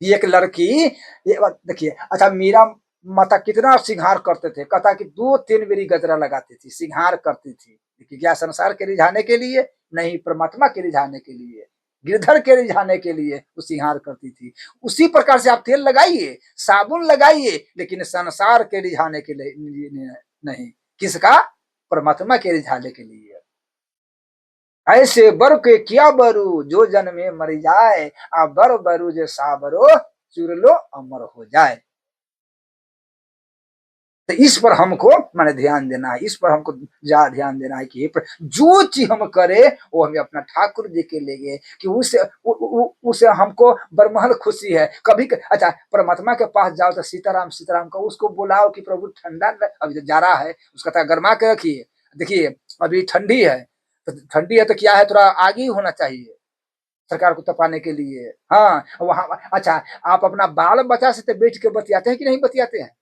ये एक लड़की, ये बात देखिए, अच्छा मीरा माता कितना सिंगार करते थे, कहता कि 2-3 बेरी गजरा लगाती थी, सिंगार करती थी। देखिए क्या? संसार के रिझाने के लिए नहीं, परमात्मा के रिझाने के लिए, गिरधर के रिझाने के लिए वो सिंगार करती थी। उसी प्रकार से आप तेल लगाइए, साबुन लगाइए, लेकिन संसार के रिझाने के लिए नहीं। किसका? परमात्मा के रिझाने के लिए। ऐसे बर के किया बरु जो जन्मे मर जाए, आ बर बरु जे साबरो चुरलो अमर हो जाए। तो इस पर हमको माने ध्यान देना है, इस पर हमको ज्यादा ध्यान देना है कि जो चीज हम करे वो हमें अपना ठाकुर जी के लिए कि उसे हमको बरमहल खुशी है। कभी अच्छा परमात्मा के पास जाओ तो सीताराम सीताराम का उसको बुलाओ कि प्रभु ठंडा अभी तो जा रहा है, उसका गर्मा के रखिए। देखिए अभी ठंडी है, तो ठंडी है तो क्या है, थोड़ा आगे ही होना चाहिए सरकार को तपाने के लिए। हाँ वहां अच्छा, आप अपना बाल बच्चा से तो बैठ के बतियाते हैं कि नहीं बतियाते हैं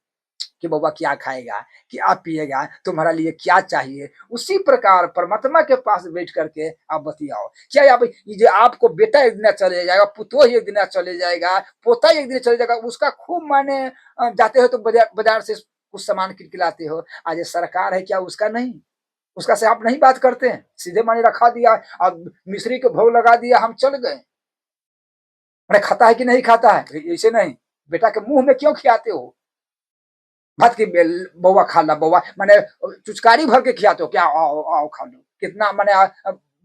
कि बाबा क्या खाएगा, क्या पिएगा, तुम्हारा लिए क्या चाहिए? उसी प्रकार परमात्मा के पास बैठ करके आप बतियाओ। क्या आप ये जो आपको बेटा एक दिन चले जाएगा, पुतोह एक दिन चले जाएगा, पोता एक दिन चले जाएगा, उसका खूब माने जाते हो तो बाजार से कुछ सामान खिलाते हो। आज ये सरकार है क्या उसका नहीं? उसका से आप नहीं बात करते हैं, सीधे माने रखा दिया, अब मिश्री के भोग लगा दिया, हम चल गए। मैंने खाता है कि नहीं खाता है? ऐसे नहीं, बेटा के मुंह में क्यों खिलाते हो? भात की बउआ खा ला, बउआ माने चुचकारी भर के खिलाते हो क्या? आओ आओ खा लो। कितना माने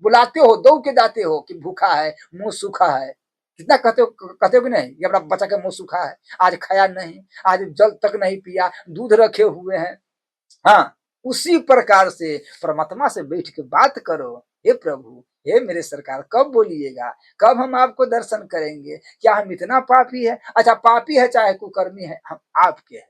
बुलाते हो, दौड़ के जाते हो कि भूखा है, मुंह सूखा है। कितना कहते हो कि नहीं कि अपना बच्चा का मुंह सूखा है, आज खाया नहीं, आज जल तक नहीं पिया, दूध रखे हुए हैं। हाँ, उसी प्रकार से परमात्मा से बैठ के बात करो। हे प्रभु, हे मेरे सरकार, कब बोलिएगा, कब हम आपको दर्शन करेंगे? क्या हम इतना पापी है? अच्छा पापी है चाहे कुकर्मी है, हम आपके हैं,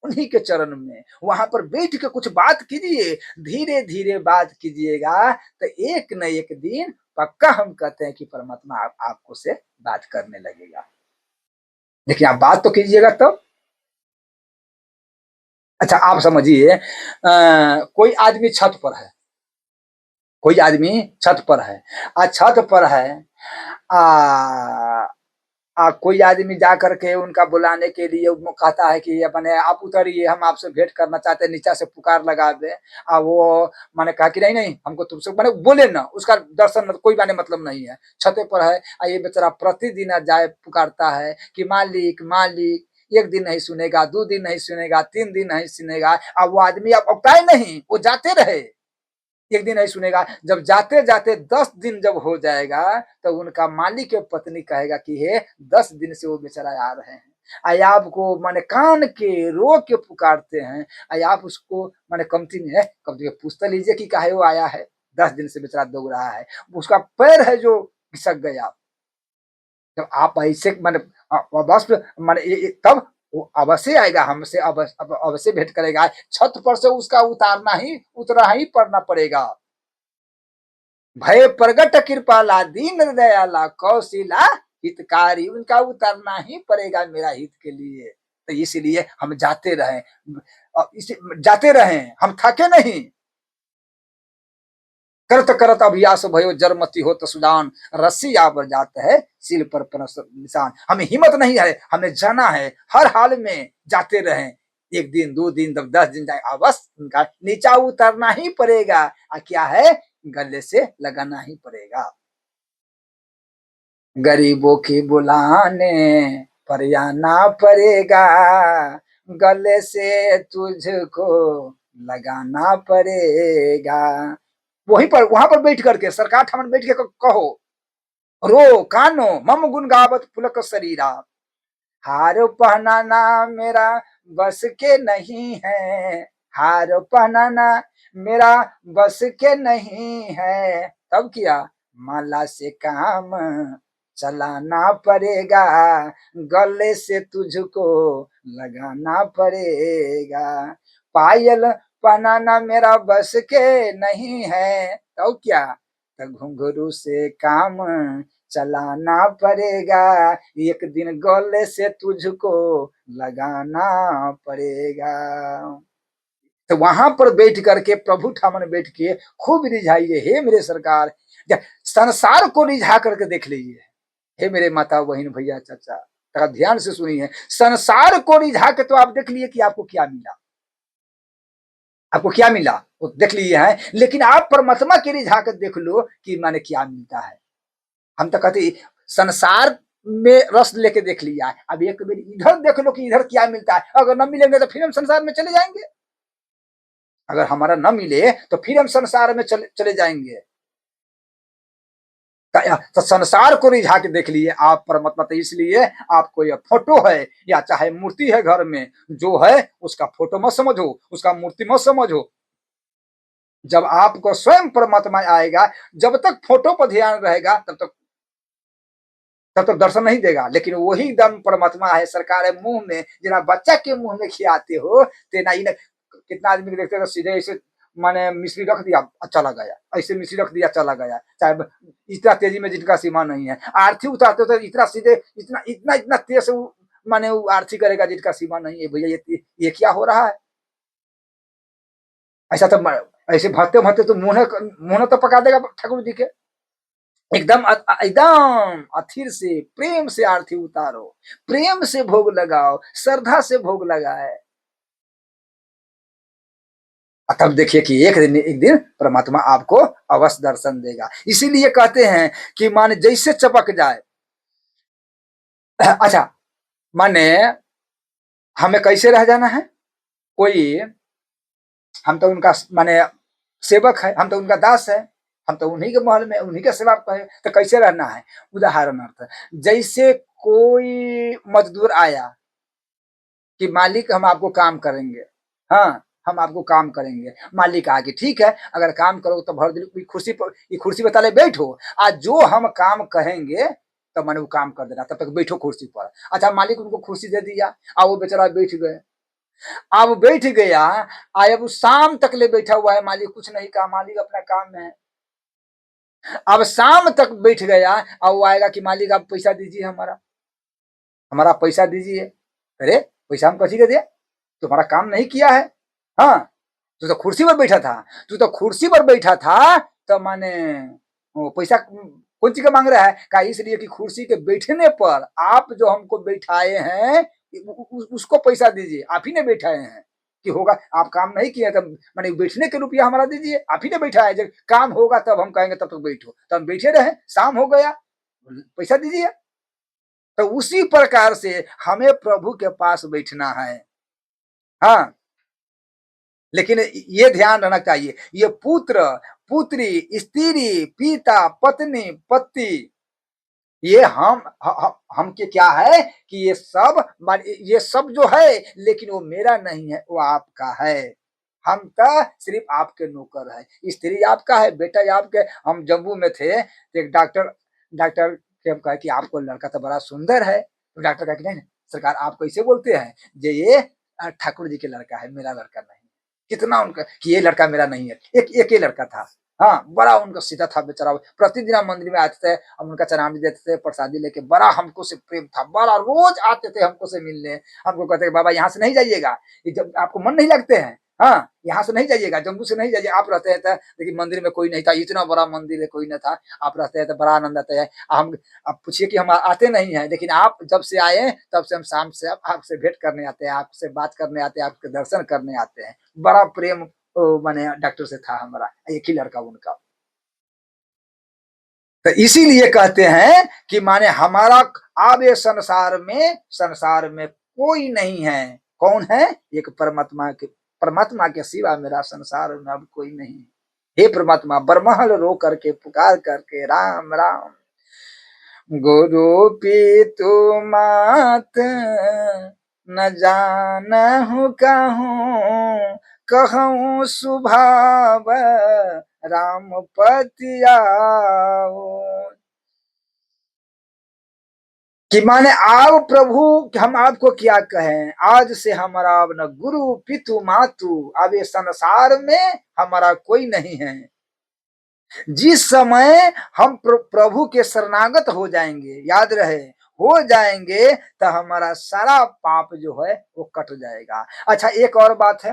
उन्हीं के चरण में वहां पर बैठ के कुछ बात कीजिए, धीरे धीरे बात कीजिएगा तो एक न एक दिन पक्का हम कहते हैं कि परमात्मा आपको से बात करने लगेगा। लेकिन आप बात तो कीजिएगा तब। अच्छा आप समझिए, कोई आदमी छत पर है, कोई आदमी छत पर है, छत पर है, आ, कोई आदमी जा करके उनका बुलाने के लिए वो कहता है कि अपने आप उतरिए, हम आपसे भेंट करना चाहते हैं, नीचा से पुकार लगा दे। वो माने कहा कि नहीं नहीं हमको तुमसे माने बोले ना, उसका दर्शन कोई माने मतलब नहीं है, छते पर है। ये बेचारा प्रतिदिन जाए पुकारता है कि मालिक मालिक, एक दिन नहीं सुनेगा, 2 दिन नहीं सुनेगा, 3 दिन नहीं सुनेगा। अब वो आदमी अब उगताए नहीं, वो जाते रहे, एक दिन नहीं सुनेगा। जब जाते जाते 10 दिन जब हो जाएगा तो उनका मालिक के पत्नी कहेगा कि हे 10 दिन से वो बेचारा आ रहे हैं, आई आपको माने कान के रो के पुकारते हैं, आई आप उसको माने कमती में है, कम पूछता लीजिए कि काहे वो आया है। 10 दिन से बेचारा दौड़ रहा है, उसका पैर है जो घिसक गया। जब आप ऐसे माने अवश्य माने तब वो अवश्य आएगा हमसे, अवश्य भेंट करेगा। छत पर से उसका उतरना ही पड़ना पड़ेगा। भय प्रगट कृपाला दीन दयाला कौशिला हितकारी, उनका उतरना ही पड़ेगा मेरा हित के लिए। तो इसलिए हम जाते रहे, हम थके नहीं। करत करत अभ्यास भयो जरमती हो सुदान, रस्सी आवर जात है सिल पर निशान। हमें हिम्मत नहीं है, हमें जाना है, हर हाल में जाते रहे। 1 दिन 2 दिन तब 10 दिन जाए, अवश्य उनका नीचा उतरना ही पड़ेगा। क्या है, गले से लगाना ही पड़ेगा। गरीबों की बुलाने पर आना पड़ेगा, गले से तुझको लगाना पड़ेगा। वहीं पर वहां पर बैठ करके सरकार ठामन बैठ के कहो, रो कानो मम गुण गावत पुलक शरीरा, हार पहनाना मेरा बस के नहीं है, हार पहनाना मेरा बस के नहीं है। तब किया, माला से काम चलाना पड़ेगा, गले से तुझको लगाना पड़ेगा। पायल पहनाना मेरा बस के नहीं है, तो क्या, तो घुंघरू से काम चलाना पड़ेगा, एक दिन गले से तुझको लगाना पड़ेगा। तो वहां पर बैठ करके प्रभु ठामन बैठ के खूब रिझाइए, हे मेरे सरकार, संसार को रिझा करके देख लीजिए। हे मेरे माता बहन भैया चाचा, ध्यान से सुनिए, संसार को रिझा के तो आप देख लिए कि आपको क्या मिला, आपको क्या मिला वो देख लिए है, लेकिन आप परमात्मा के रिझा कर देख लो कि माने क्या मिलता है। हम तो कहते संसार में रस लेके देख लिया है, अब एक बार इधर देख लो कि इधर क्या मिलता है। अगर न मिलेंगे तो फिर हम संसार में चले जाएंगे, अगर हमारा न मिले तो फिर हम संसार में चले जाएंगे। तो संसार को रिझा के देख लिए आप परमात्मा। तो इसलिए आपको यह फोटो है या चाहे मूर्ति है घर में, जो है उसका फोटो मत समझो, उसका मूर्ति मत समझो। जब आपको स्वयं परमात्मा आएगा, जब तक फोटो पर ध्यान रहेगा तब तक दर्शन नहीं देगा। लेकिन वही दम परमात्मा है, सरकार है मुंह में, जना बच्चा के मुंह में खियाते हो तेना ही। कितना आदमी देखते हैं सीधे ऐसे माने मिश्री रख दिया चला गया, ऐसे मिश्री रख दिया चला गया। चाहे इतना तेजी में जिनका सीमा नहीं है, आरती उतारते तो इतना सीधे इतना इतना इतना तेज से माने वो आरती करेगा जिनका सीमा नहीं है। भैया ये क्या हो रहा है? ऐसा तो ऐसे भरते भरते तो मुंह तो पका देगा ठाकुर जी के। एकदम एकदम अथिर से प्रेम से आरती उतारो, प्रेम से भोग लगाओ, श्रद्धा से भोग लगाए, तब देखिए कि एक दिन परमात्मा आपको अवश्य दर्शन देगा। इसीलिए कहते हैं कि माने जैसे चपक जाए। अच्छा, माने हमें कैसे रह जाना है? कोई, हम तो उनका माने सेवक है, हम तो उनका दास है, हम तो उन्हीं के महल में उन्हीं के सेवा है, तो कैसे रहना है? उदाहरण अर्थ, जैसे कोई मजदूर आया कि मालिक हम आपको काम करेंगे, हाँ हम आपको काम करेंगे। मालिक आगे ठीक है, अगर काम करो तो भर दिन कुर्सी पर ताले बैठो, आज जो हम काम कहेंगे तो मैंने वो काम कर देना, तब तक बैठो कुर्सी पर। अच्छा, मालिक उनको कुर्सी दे दिया, अब वो बेचारा बैठ गए। अब बैठ गया, अब शाम तक ले बैठा हुआ है, मालिक कुछ नहीं कहा, मालिक अपना काम में है। अब शाम तक बैठ गया, अब वो आएगा कि मालिक आप पैसा दीजिए, हमारा पैसा दीजिए। अरे पैसा हम कैसे दे, तुम्हारा काम नहीं किया है। हाँ, तू तो कुर्सी पर बैठा था, तो माने पैसा कौन चीज का मांग रहा है? का इसलिए कि कुर्सी के बैठने पर आप जो हमको बैठाए हैं उसको पैसा दीजिए, आप ही ने बैठाए हैं कि होगा। आप काम नहीं किए तब माने बैठने के रुपया हमारा दीजिए, आप ही ने बैठाया। जब काम होगा तब हम कहेंगे तब तक बैठो, तो हम बैठे रहे, शाम हो गया पैसा दीजिए। तो उसी प्रकार से हमें प्रभु के पास बैठना है। हाँ, लेकिन ये ध्यान रखना चाहिए, ये पुत्र पुत्री स्त्री पिता पत्नी पति, ये हम के क्या है कि ये सब जो है, लेकिन वो मेरा नहीं है, वो आपका है। हम तो सिर्फ आपके नौकर है, स्त्री आपका है, बेटा आपके। हम जम्मू में थे तो एक डॉक्टर डॉक्टर के हम कहे कि आपको लड़का तो बड़ा सुंदर है, तो डॉक्टर कहा कि नहीं नहीं सरकार आप कैसे बोलते हैं, ये ठाकुर जी के लड़का है, मेरा लड़का नहीं। कितना उनका कि ये लड़का मेरा नहीं है, एक ही लड़का था। हाँ, बड़ा उनका सीधा था बेचारा, प्रतिदिन हम मंदिर में आते थे, हम उनका चरणामृत देते थे, प्रसादी लेके, बड़ा हमको से प्रेम था, बड़ा रोज आते थे हमको से मिलने। हमको कहते हैं बाबा यहाँ से नहीं जाइएगा, जब आपको मन नहीं लगते हैं, हाँ यहाँ से नहीं जाइएगा, जम्मू से नहीं जाइए, आप रहते हैं लेकिन मंदिर में कोई नहीं था, इतना बड़ा मंदिर है कोई न था, आप रहते हैं तो बड़ा आनंद आता है। हम आप पूछिए कि हम आते नहीं हैं, लेकिन आप जब से आए तब से हम शाम से आपसे भेंट करने आते हैं, आपसे बात करने आते हैं, आपके दर्शन करने आते हैं। बड़ा प्रेम माने डॉक्टर से था हमारा, एक ही लड़का उनका। तो इसीलिए कहते हैं कि माने हमारा अब ये संसार में कोई नहीं है। कौन है? एक परमात्मा के सिवा मेरा संसार में अब कोई नहीं। हे परमात्मा, बरमहल रो करके पुकार करके राम राम। गुरु पितु मात न जानहु कहूँ, कहूँ सुभाव राम पति आओ। कि माने आप प्रभु, हम आपको क्या कहें, आज से हमारा अब न गुरु पितु मातु, अब ये संसार में हमारा कोई नहीं है। जिस समय हम प्रभु के शरणागत हो जाएंगे, याद रहे हो जाएंगे, तो हमारा सारा पाप जो है वो कट जाएगा। अच्छा एक और बात है,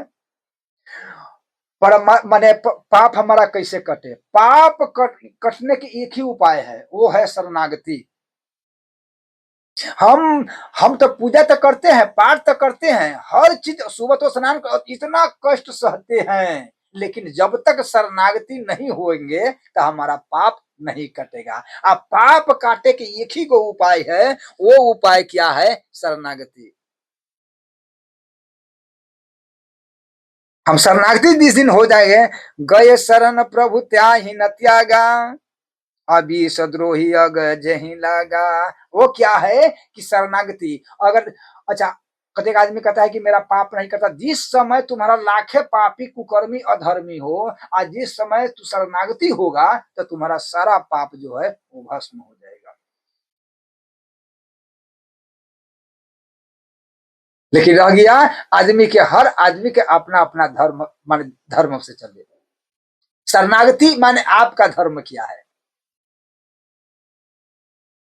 माने पाप हमारा कैसे कटे? पाप कटने की एक ही उपाय है, वो है शरणागति। हम तो पूजा तो करते हैं, पाठ तो करते हैं, हर चीज सुबह तो स्नान इतना कष्ट सहते हैं, लेकिन जब तक शरणागति नहीं होंगे तो हमारा पाप नहीं कटेगा। अब पाप काटे के एक ही को उपाय है, वो उपाय क्या है? शरणागति। हम शरणागति जिस दिन हो जाएंगे, गए शरण प्रभु त्याहि न त्यागा, अभी सद्रोही अग जही लगा। वो क्या है कि शरणागति। अगर अच्छा कतेक आदमी कहता है कि मेरा पाप नहीं करता, जिस समय तुम्हारा लाखे पापी कुकर्मी अधर्मी हो, आज जिस समय तू शरणागति होगा तो तुम्हारा सारा पाप जो है वो भस्म हो जाएगा। लेकिन रह गया आदमी के, हर आदमी के अपना अपना धर्म, मान धर्म से चले। शरणागति माने आपका धर्म क्या है?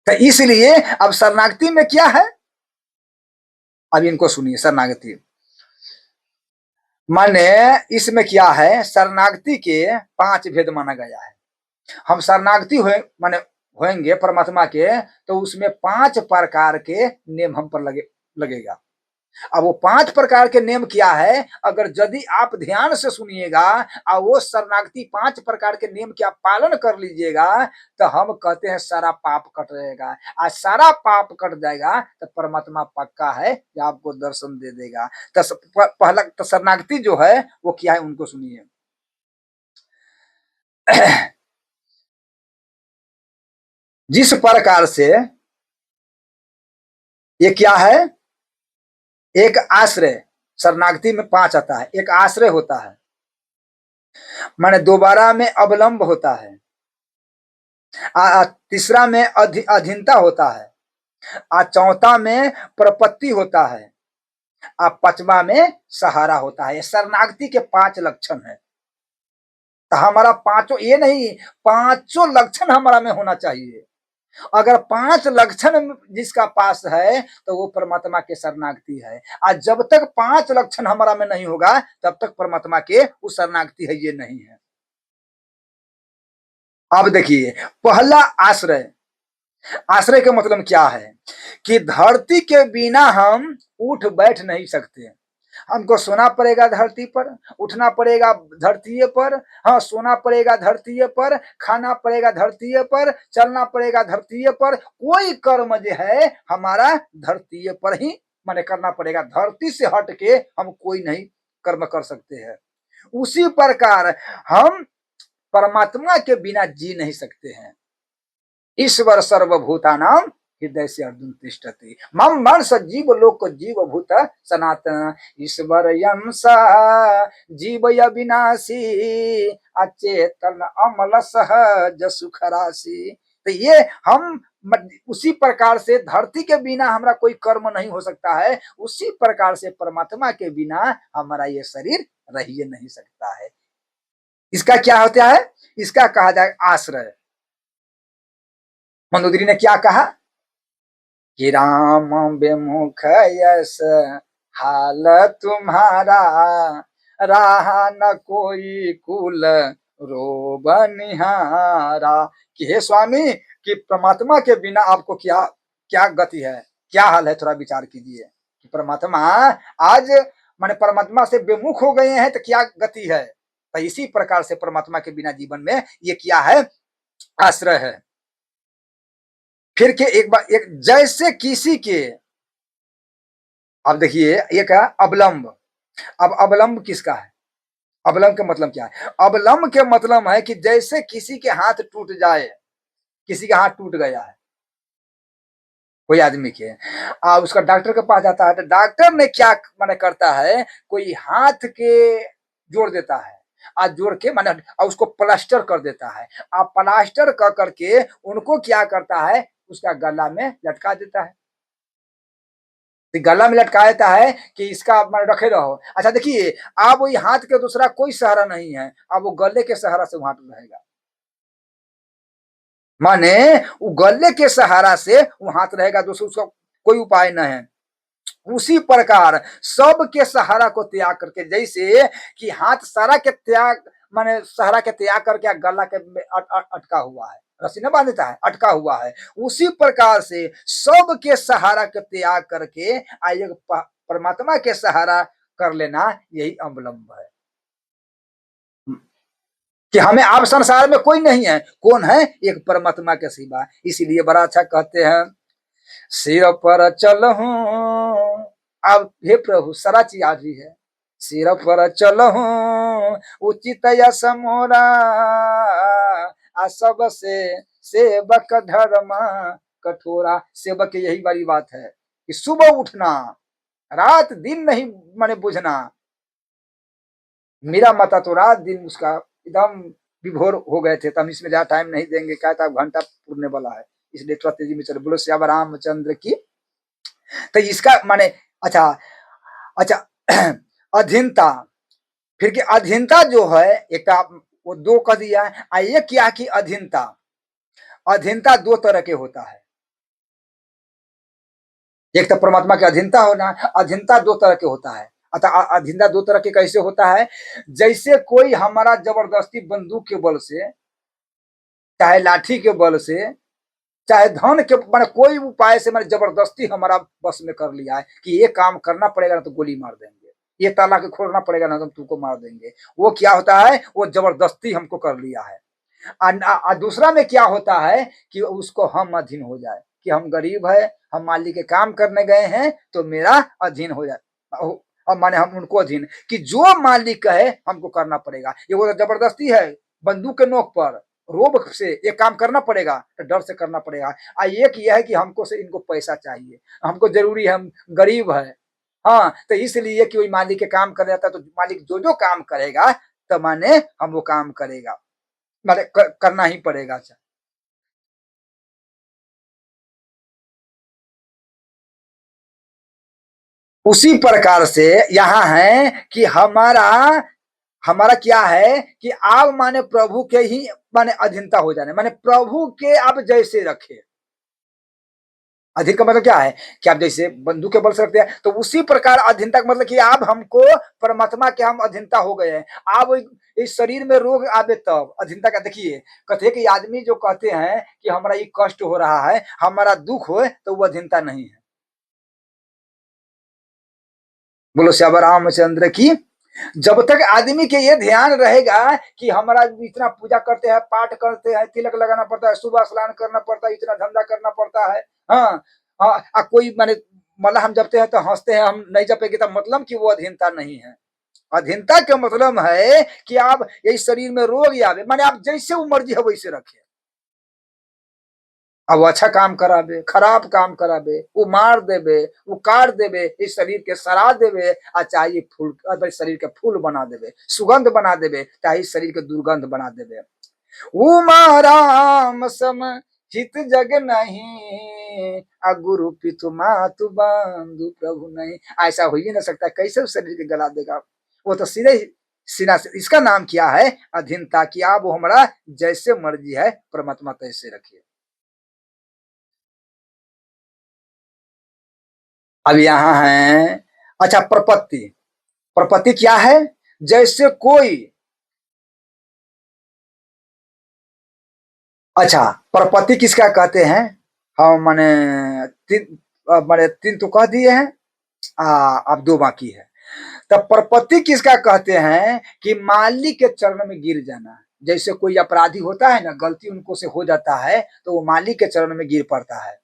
तो इसलिए अब शरणागति में क्या है, अब इनको सुनिए। शरणागति माने इसमें क्या है, शरणागति के 5 भेद माना गया है। हम शरणागति हुए माने होंगे परमात्मा के, तो उसमें 5 प्रकार के नेम हम पर लगेगा। अब वो 5 प्रकार के नेम क्या है, अगर यदि आप ध्यान से सुनिएगा और वो शरणागति 5 प्रकार के नेम का पालन कर लीजिएगा, तो हम कहते हैं सारा पाप कट जाएगा। आज सारा पाप कट जाएगा तो परमात्मा पक्का है कि आपको दर्शन दे देगा। तो पहला तो शरणागति जो है वो क्या है, उनको सुनिए। जिस प्रकार से ये क्या है, एक आश्रय, शरणागति में 5 आता है। एक आश्रय होता है, माने दोबारा में अवलंब होता है, तीसरा में अधीनता होता है, चौथा में प्रपत्ति होता है, पांचवा में सहारा होता है। शरणागति के 5 लक्षण है। तो हमारा पांचों, ये नहीं, 5 लक्षण हमारा में होना चाहिए। अगर 5 लक्षण जिसका पास है तो वो परमात्मा के शरणागति है। आज जब तक 5 लक्षण हमारा में नहीं होगा तब तक परमात्मा के उस शरणागति है, ये नहीं है। अब देखिए, पहला आश्रय। आश्रय का मतलब क्या है कि धरती के बिना हम उठ बैठ नहीं सकते। हमको सोना पड़ेगा धरती पर, उठना पड़ेगा धरती पर, हाँ सोना पड़ेगा धरती पर, खाना पड़ेगा धरती पर, चलना पड़ेगा धरती पर। कोई कर्म जो है हमारा धरती पर ही माने करना पड़ेगा। धरती से हट के हम कोई नहीं कर्म कर सकते हैं। उसी प्रकार हम परमात्मा के बिना जी नहीं सकते हैं। ईश्वर सर्वभूतानां हृदय से अर्जुन तिष्ठति मम मन सजीव लोक जीव भूत सनातन ईश्वर यंसा जीव अविनाशी अचेतन अमल सहज सुख राशि। तो ये हम उसी प्रकार से धरती के बिना हमारा कोई कर्म नहीं हो सकता है, उसी प्रकार से परमात्मा के बिना हमारा ये शरीर रह ही नहीं सकता है। इसका क्या होता है? इसका कहा जाए आश्रय। मंदोदरी ने क्या कहा कि राम विमुख यस हाल तुम्हारा रहा न कोई कुल रोब निहारा। कि हे स्वामी कि परमात्मा के बिना आपको क्या क्या गति है, क्या हाल है, थोड़ा विचार कीजिए कि परमात्मा आज माने परमात्मा से विमुख हो गए हैं तो क्या गति है। तो इसी प्रकार से परमात्मा के बिना जीवन में ये क्या है? आश्रय है। फिर के एक बार एक जैसे किसी के, अब देखिए एक है अवलंब। अब अवलंब किसका है? अवलंब का मतलब क्या है? अवलंब के मतलब है कि जैसे किसी के हाथ टूट जाए, किसी का हाथ टूट गया है कोई आदमी के, उसका डॉक्टर के पास जाता है तो डॉक्टर ने क्या माने करता है, कोई हाथ के जोड़ देता है, आज जोड़ के माने उसको प्लास्टर कर देता है। अब प्लास्टर कर करके उनको क्या करता है, उसका गला में लटका देता है। गला में लटका देता है कि इसका माने रखे रहो। अच्छा देखिए, अब वही हाथ के दूसरा कोई सहारा नहीं है, अब वो गले के सहारा से वहां रहेगा। माने वो गले के सहारा से वो हाथ रहेगा, दूसरा उसका कोई उपाय न है। उसी प्रकार सबके सहारा को त्याग करके, जैसे कि हाथ सारा के त्याग माने सहारा के त्याग करके गला के अटका हुआ है, रस्सी न बांध देता है, अटका हुआ है। उसी प्रकार से सबके सहारा के त्याग करके परमात्मा के सहारा कर लेना, यही अवलंब है कि हमें आप संसार में कोई नहीं है। कौन है? एक परमात्मा के सिवा। इसीलिए बड़ा अच्छा कहते हैं, सिर पर चलहूं, अब हे प्रभु सारा चीज आज भी है, सिर पर चलहूं उचित यस मोरा आ सबसे सेवक धर्म कठोरा। सेवक की यही बड़ी बात है कि सुबह उठना, रात दिन नहीं माने बुझना। मेरा माता तो रात दिन उसका एकदम विभोर हो गए थे, तो हम इसमें ज्यादा टाइम नहीं देंगे, क्या था घंटा पूरने वाला है, इसलिए थोड़ा तेजी में चलो। बोलो श्याम रामचंद्र की। तो इसका माने अच्छा अच्छा अधीनता। फिर की अधीनता जो है, एक वो दो कह दिया है, ये क्या कि अधीनता, अधीनता दो तरह के होता है। एक तो परमात्मा की अधीनता होना, अधीनता दो तरह के होता है। अतः अधीनता दो तरह के कैसे होता है? जैसे कोई हमारा जबरदस्ती बंदूक के बल से, चाहे लाठी के बल से, चाहे धन के मैंने कोई उपाय से मैंने जबरदस्ती हमारा बस में कर लिया है कि ये काम करना पड़ेगा ना तो गोली मार देंगे, ये ताला के खोलना पड़ेगा ना तो तुमको मार देंगे। वो क्या होता है? वो जबरदस्ती हमको कर लिया है। दूसरा में क्या होता है कि उसको हम अधीन हो जाए, कि हम गरीब है, हम मालिक के काम करने गए हैं तो मेरा अधीन हो जाए, और माने हम उनको अधीन, कि जो मालिक है हमको करना पड़ेगा। ये वो जबरदस्ती है, बंदूक के नोक पर रोब से ये काम करना पड़ेगा तो डर से करना पड़ेगा। एक यह है कि हमको से इनको पैसा चाहिए, हमको जरूरी है, हम गरीब है, हाँ, तो इसलिए कि वही मालिक के काम कर जाता है, तो मालिक जो जो काम करेगा तो माने हम वो काम करेगा, माने करना ही पड़ेगा। उसी प्रकार से यहाँ है कि हमारा हमारा क्या है कि आप माने प्रभु के ही माने अधीनता हो जाने, माने प्रभु के आप जैसे रखे। अधीन का मतलब क्या है कि आप जैसे बंधु के बल से रखते हैं, तो उसी प्रकार अधीनता का मतलब कि आप हमको परमात्मा के हम अधीनता हो गए हैं। आप इस शरीर में रोग आवे तब अधीनता का देखिए, कहते हैं कि आदमी जो कहते हैं कि हमारा ये कष्ट हो रहा है, हमारा दुख हो, तो वो अधीनता नहीं है। बोलो श्याम रामचंद्र की। जब तक आदमी के ये ध्यान रहेगा कि हमारा इतना पूजा करते हैं, पाठ करते हैं, तिलक लगाना पड़ता है, सुबह स्नान करना पड़ता है, इतना धंधा करना पड़ता है, हाँ, कोई माने मला हम जपते हैं तो हंसते हैं, हम नहीं जपेंगे तो मतलब कि वो अधीनता नहीं है। अधीनता का मतलब है कि आप यही शरीर में रोग आवे, माने आप जैसे वो मर्जी है वैसे रखे। अब वो अच्छा काम कराबे, खराब काम कराबे, वो मार देबे, वो काट देबे, इस शरीर के सड़ा देबे, आ चाहे ये फूल शरीर के फूल बना देबे, सुगंध बना देबे, चाहे इस शरीर के दुर्गंध बना देबे। उमा राम सम हित जग नहीं, आ गुरु पितु मातु बंधु प्रभु नहीं। ऐसा हो ही नहीं सकता, कैसे उस शरीर के गला देगा? वो तो सीधे ही सीना से, इसका नाम क्या है? अधीनता। कि आप वो हमारा जैसे मर्जी है परमात्मा तैसे रखिए। अब यहाँ है, अच्छा प्रपत्ति। प्रपत्ति क्या है? जैसे कोई, अच्छा प्रपत्ति किसका कहते हैं? हम माने तीन, माने तीन तो कह दिए हैं, अब दो बाकी है। तब प्रपत्ति किसका कहते हैं? कि मालिक के चरण में गिर जाना। जैसे कोई अपराधी होता है ना, गलती उनको से हो जाता है तो वो मालिक के चरण में गिर पड़ता है।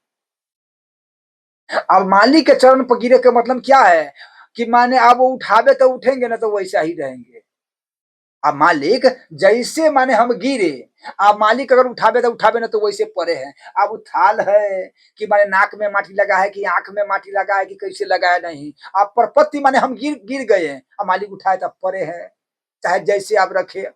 अब मालिक के चरण पर गिरे का मतलब क्या है? कि माने अब वो उठावे तो उठेंगे ना, तो वैसा ही रहेंगे। अब मालिक जैसे माने हम गिरे, अब मालिक अगर उठावे तो उठावे ना, तो वैसे पड़े हैं। अब थाल है कि माने नाक में माटी लगा है, कि आंख में माटी लगा है, कि कैसे लगा है, नहीं। अब प्रपत्ति माने हम गिर गिर गए हैं, अब मालिक उठाए तब पड़े हैं, चाहे जैसे आप रखे।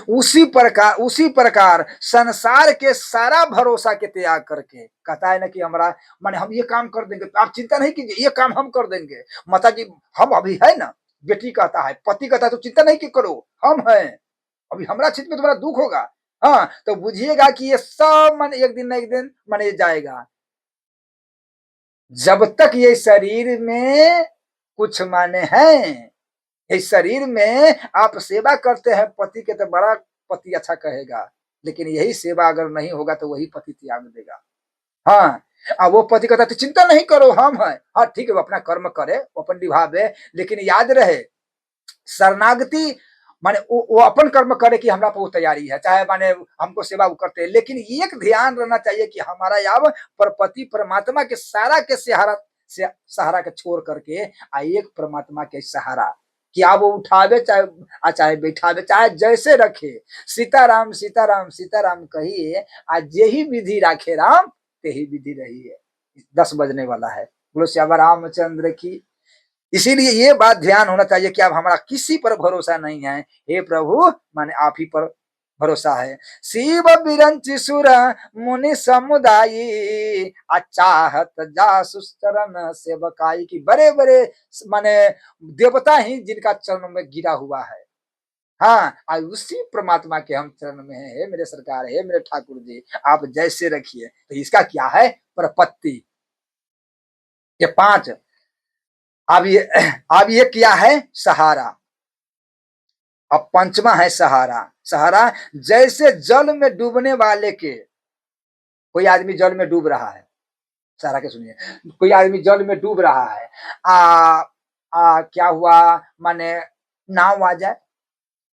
उसी प्रकार संसार के सारा भरोसा के त्याग करके कहता है ना कि हमारा माने हम ये काम कर देंगे, आप चिंता नहीं कीजिए, ये काम हम कर देंगे। माता जी हम अभी है ना, बेटी कहता है, पति कहता है, तो चिंता नहीं कि करो, हम हैं, अभी हमारा चित्त में तुम्हारा दुख होगा। हाँ, तो बुझिएगा कि ये सब मन एक दिन न एक दिन मन जाएगा। जब तक ये शरीर में कुछ माने हैं, इस शरीर में आप सेवा करते हैं पति के, तो बड़ा पति अच्छा कहेगा। लेकिन यही सेवा अगर नहीं होगा तो वही पति त्याग देगा। हाँ, अब वो पति कहता है चिंता नहीं करो, हम हैं। हाँ ठीक है, वो अपना कर्म करे, वो अपन निभावे, लेकिन याद रहे शरणागति माने वो अपन कर्म करे कि हमरा पर वो तैयारी है, चाहे माने हमको सेवा वो करते हैं। लेकिन एक ध्यान रहना चाहिए कि हमारा अब परपति परमात्मा के सहारा के सहारा के छोड़ करके एक परमात्मा के सहारा, कि आप वो उठावे चाहे बैठावे, चाहे जैसे रखे। सीताराम सीताराम सीताराम कहिए, आज यही विधि राखे राम, तेही विधि रही है। 10 बजने वाला है। बोलो श्यामा रामचंद्र की। इसीलिए ये बात ध्यान होना चाहिए कि अब हमारा किसी पर भरोसा नहीं है, हे प्रभु माने आप ही पर भरोसा है। शिव बिरंच सुर मुनि समुदाय, अचाहत जासुस चरण सेवकाई। की बड़े बड़े माने देवता ही जिनका चरण में गिरा हुआ है। हाँ, आज उसी परमात्मा के हम चरण में है, मेरे सरकार है, मेरे ठाकुर जी, आप जैसे रखिए। तो इसका क्या है? प्रपत्ति। ये 5। अब ये क्या है? सहारा। अब पंचमा है सहारा। सहारा जैसे जल में डूबने वाले के, कोई आदमी जल में डूब रहा है, सहारा के सुनिए, कोई आदमी जल में डूब रहा है, क्या हुआ माने नाव आ जाए,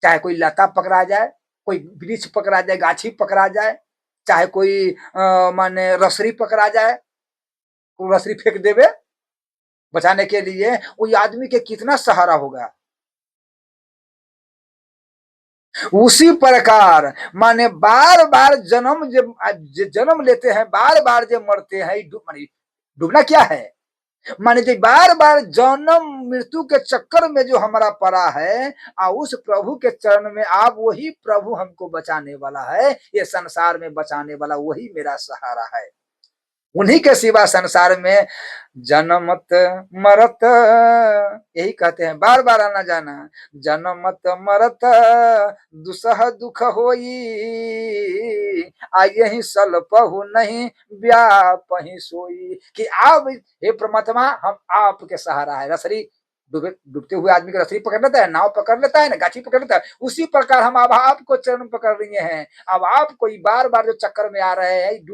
चाहे कोई लता पकड़ा जाए, कोई वृक्ष पकड़ा जाए, गाछी पकड़ा जाए, चाहे कोई माने रसरी पकड़ा जाए, कोई रसरी फेंक देवे बचाने के लिए, वो आदमी के कितना सहारा होगा। उसी प्रकार माने बार बार जन्म लेते हैं, बार बार जो मरते हैं, डूबना क्या है? माने जो बार बार जन्म मृत्यु के चक्कर में जो हमारा पड़ा है, उस प्रभु के चरण में, आप वही प्रभु हमको बचाने वाला है, ये संसार में बचाने वाला वही मेरा सहारा है। उन्हीं के सिवा संसार में जनमत मरत, यही कहते हैं बार बार आना जाना, जनमत मरत दुसह दुख होई, यही सलपहु नहीं व्यापहि सोई। कि आप हे परमात्मा हम आपके सहारा है। रसरी डूबते हुए आदमी का रसरी पकड़ लेता है, नाव पकड़ लेता है ना, गाछी पकड़ लेता है, उसी प्रकार हम अब आपको चरण पकड़ रहे हैं। अब आपको बार बार जो चक्कर में आ रहे हैं,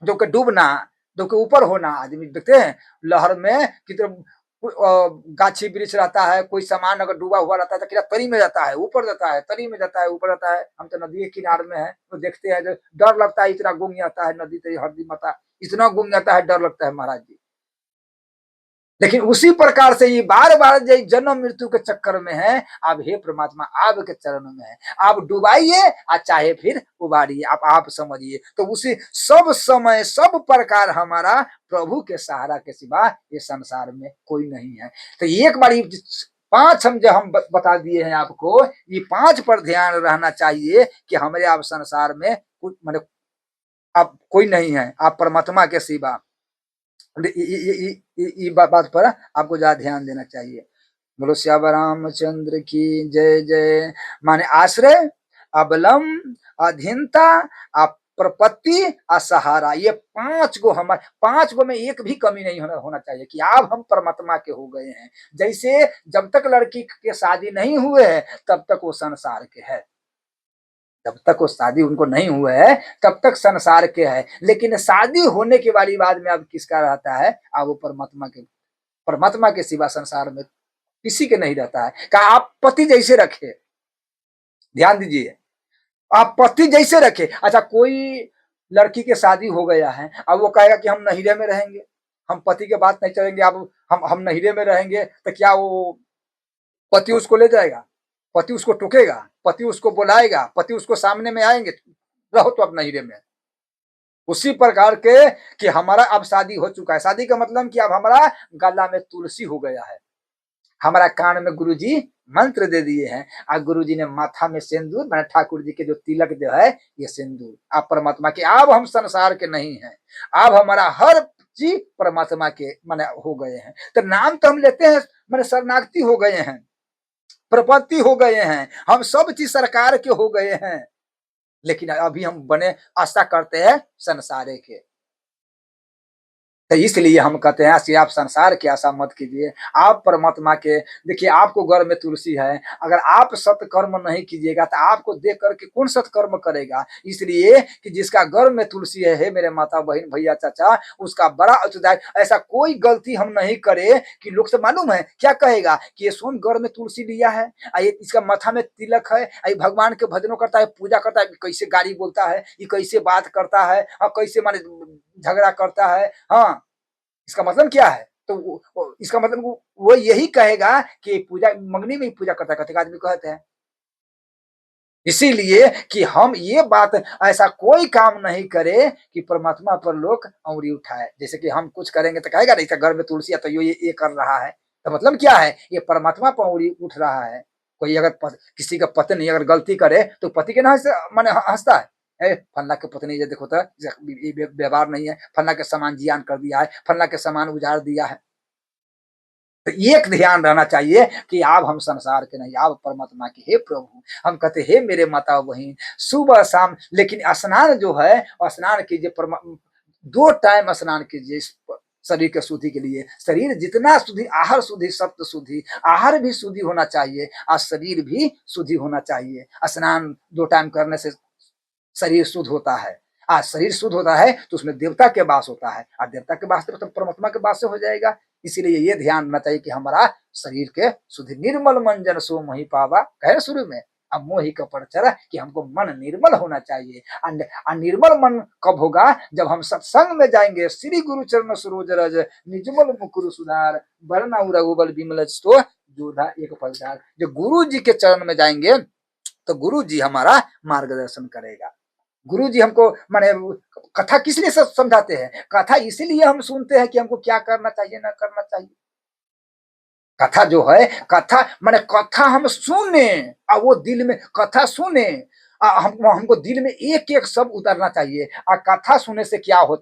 जो कि डूबना, जो कि ऊपर होना, आदमी देखते हैं लहर में कितने गाछी वृक्ष रहता है, कोई सामान अगर डूबा हुआ रहता है तो कितना तरी में जाता है, ऊपर जाता है, तरी में जाता है, ऊपर जाता है। हम तो नदी के किनारे में है, तो देखते हैं, जो डर लगता है, इतना गुम जाता है नदी, तो हरदी माता इतना गुम जाता है, डर लगता है महाराज जी। लेकिन उसी प्रकार से ये बार बार जन्म मृत्यु के चक्कर में है। अब हे परमात्मा आपके चरणों में है, आप डुबाइए और चाहे फिर उबारिए, आप समझिए। तो उसी सब समय सब प्रकार हमारा प्रभु के सहारा के सिवा ये संसार में कोई नहीं है। तो एक बार पांच हम बता दिए हैं आपको, ये पांच पर ध्यान रहना चाहिए कि हमारे आप संसार में कुछ मतलब आप कोई नहीं है, आप परमात्मा के सिवा। बात पर आपको ज्यादा ध्यान देना चाहिए। बोलो श्याम रामचंद्र की जय जय। माने आश्रय, अबलम, अधीनता, प्रपत्ति, असहारा, ये पांच गो हमारे, पांच गो में एक भी कमी नहीं होना चाहिए कि आप हम परमात्मा के हो गए हैं। जैसे जब तक लड़की के शादी नहीं हुए है तब तक वो संसार के है, जब तक वो शादी उनको नहीं हुआ है तब तक संसार के है। लेकिन शादी होने के वाली बाद में अब किसका रहता है? अब वो परमात्मा के सिवा संसार में किसी के नहीं रहता है। कहा आप पति जैसे रखे, ध्यान दीजिए, आप पति जैसे रखे। अच्छा, कोई लड़की के शादी हो गया है, अब वो कहेगा कि हम नहिरे में रहेंगे, हम पति के बात नहीं चलेंगे, अब हम नहिरे में रहेंगे, तो क्या वो पति उसको ले जाएगा? पति उसको टोकेगा, पति उसको बुलाएगा, पति उसको सामने में आएंगे, रहो तो अब नहिरे में। उसी प्रकार के कि हमारा अब शादी हो चुका है, शादी का मतलब कि अब हमारा गला में तुलसी हो गया है, हमारा कान में गुरुजी मंत्र दे दिए हैं, और गुरुजी ने माथा में सिंदूर, मैंने ठाकुर जी के जो तिलक जो है ये सिंदूर, आप परमात्मा के, अब हम संसार के नहीं हैं, अब हमारा हर चीज परमात्मा के माने हो गए हैं। तो नाम तो हम लेते हैं, मैंने शरणागति हो गए हैं, प्रपत्ति हो गए हैं, हम सब चीज सरकार के हो गए हैं, लेकिन अभी हम बने आशा करते हैं संसारे के। तो इसलिए हम कहते हैं कि आप संसार की आशा मत कीजिए, आप परमात्मा के। देखिए, आपको घर में तुलसी है, अगर आप सत्कर्म नहीं कीजिएगा तो आपको देख करके कौन सत्कर्म करेगा? इसलिए कि जिसका घर में तुलसी है मेरे माता बहन भैया चाचा, उसका बड़ा उत्तरदायी। ऐसा कोई गलती हम नहीं करे कि लोग से मालूम है क्या कहेगा कि ये सोन घर में तुलसी लिया है, इसका माथा में तिलक है, भगवान के भजनों करता है, पूजा करता है, कैसे गाली बोलता है, ये कैसे बात करता है, और कैसे माने झगड़ा करता है। हाँ, इसका मतलब क्या है? तो इसका मतलब वो यही कहेगा कि पूजा मंगनी में ही पूजा करता है, आदमी कहते हैं। इसीलिए कि हम ये बात, ऐसा कोई काम नहीं करे कि परमात्मा पर लोग उंगली उठाए। जैसे कि हम कुछ करेंगे तो कहेगा नहीं, घर में तुलसी है तो ये कर रहा है, तो मतलब क्या है? ये परमात्मा पर उंगली उठ रहा है। कोई अगर किसी का पत्नी अगर गलती करे तो पति के ना माने हंसता है, फल्ला के पत्नी ये देखो तो व्यवहार नहीं है, फल्ला के सामान जियान कर दिया है, फल्ला के सामान उजाड़ दिया है। तो एक ध्यान रहना चाहिए कि आप हम संसार के नहीं, आप परमात्मा के। हे प्रभु, हम कहते हे मेरे माता बहन, सुबह शाम, लेकिन स्नान जो है, स्नान कीजिए, 2 टाइम स्नान कीजिए शरीर के शुद्धि के लिए। शरीर जितना शुद्धि, आहार शुद्धि, सप्त शुद्धि, आहार भी शुद्धि होना चाहिए और शरीर भी शुद्धि होना चाहिए। स्नान 2 टाइम करने से शरीर शुद्ध होता है, आज शरीर शुद्ध होता है तो उसमें देवता के वास होता है, और देवता के वास तो परमात्मा के वास से हो जाएगा। इसीलिए ये ध्यान रखना चाहिए कि हमारा शरीर के शुद्ध, निर्मल मन जन सो मोहि पावा, कहे शुरू में, अब मोहि का परचर कि हमको मन निर्मल होना चाहिए। निर्मल मन कब होगा? जब हम सत्संग में जाएंगे। श्री गुरु चरण सरोज रज निजमल मुकुरु सुधार, वरना रघुबल विमल तो जोधा एक फलदार। जो गुरु जी के चरण में जाएंगे तो गुरु जी हमारा मार्गदर्शन करेगा। गुरु जी हमको माने कथा किस लिए समझाते हैं? कथा इसीलिए हम सुनते हैं कि हमको क्या करना चाहिए, ना करना चाहिए। कथा जो है, कथा माने कथा हम सुने और वो दिल में, कथा सुने हमको दिल में एक एक शब्द उतरना चाहिए। और कथा सुनने से क्या होता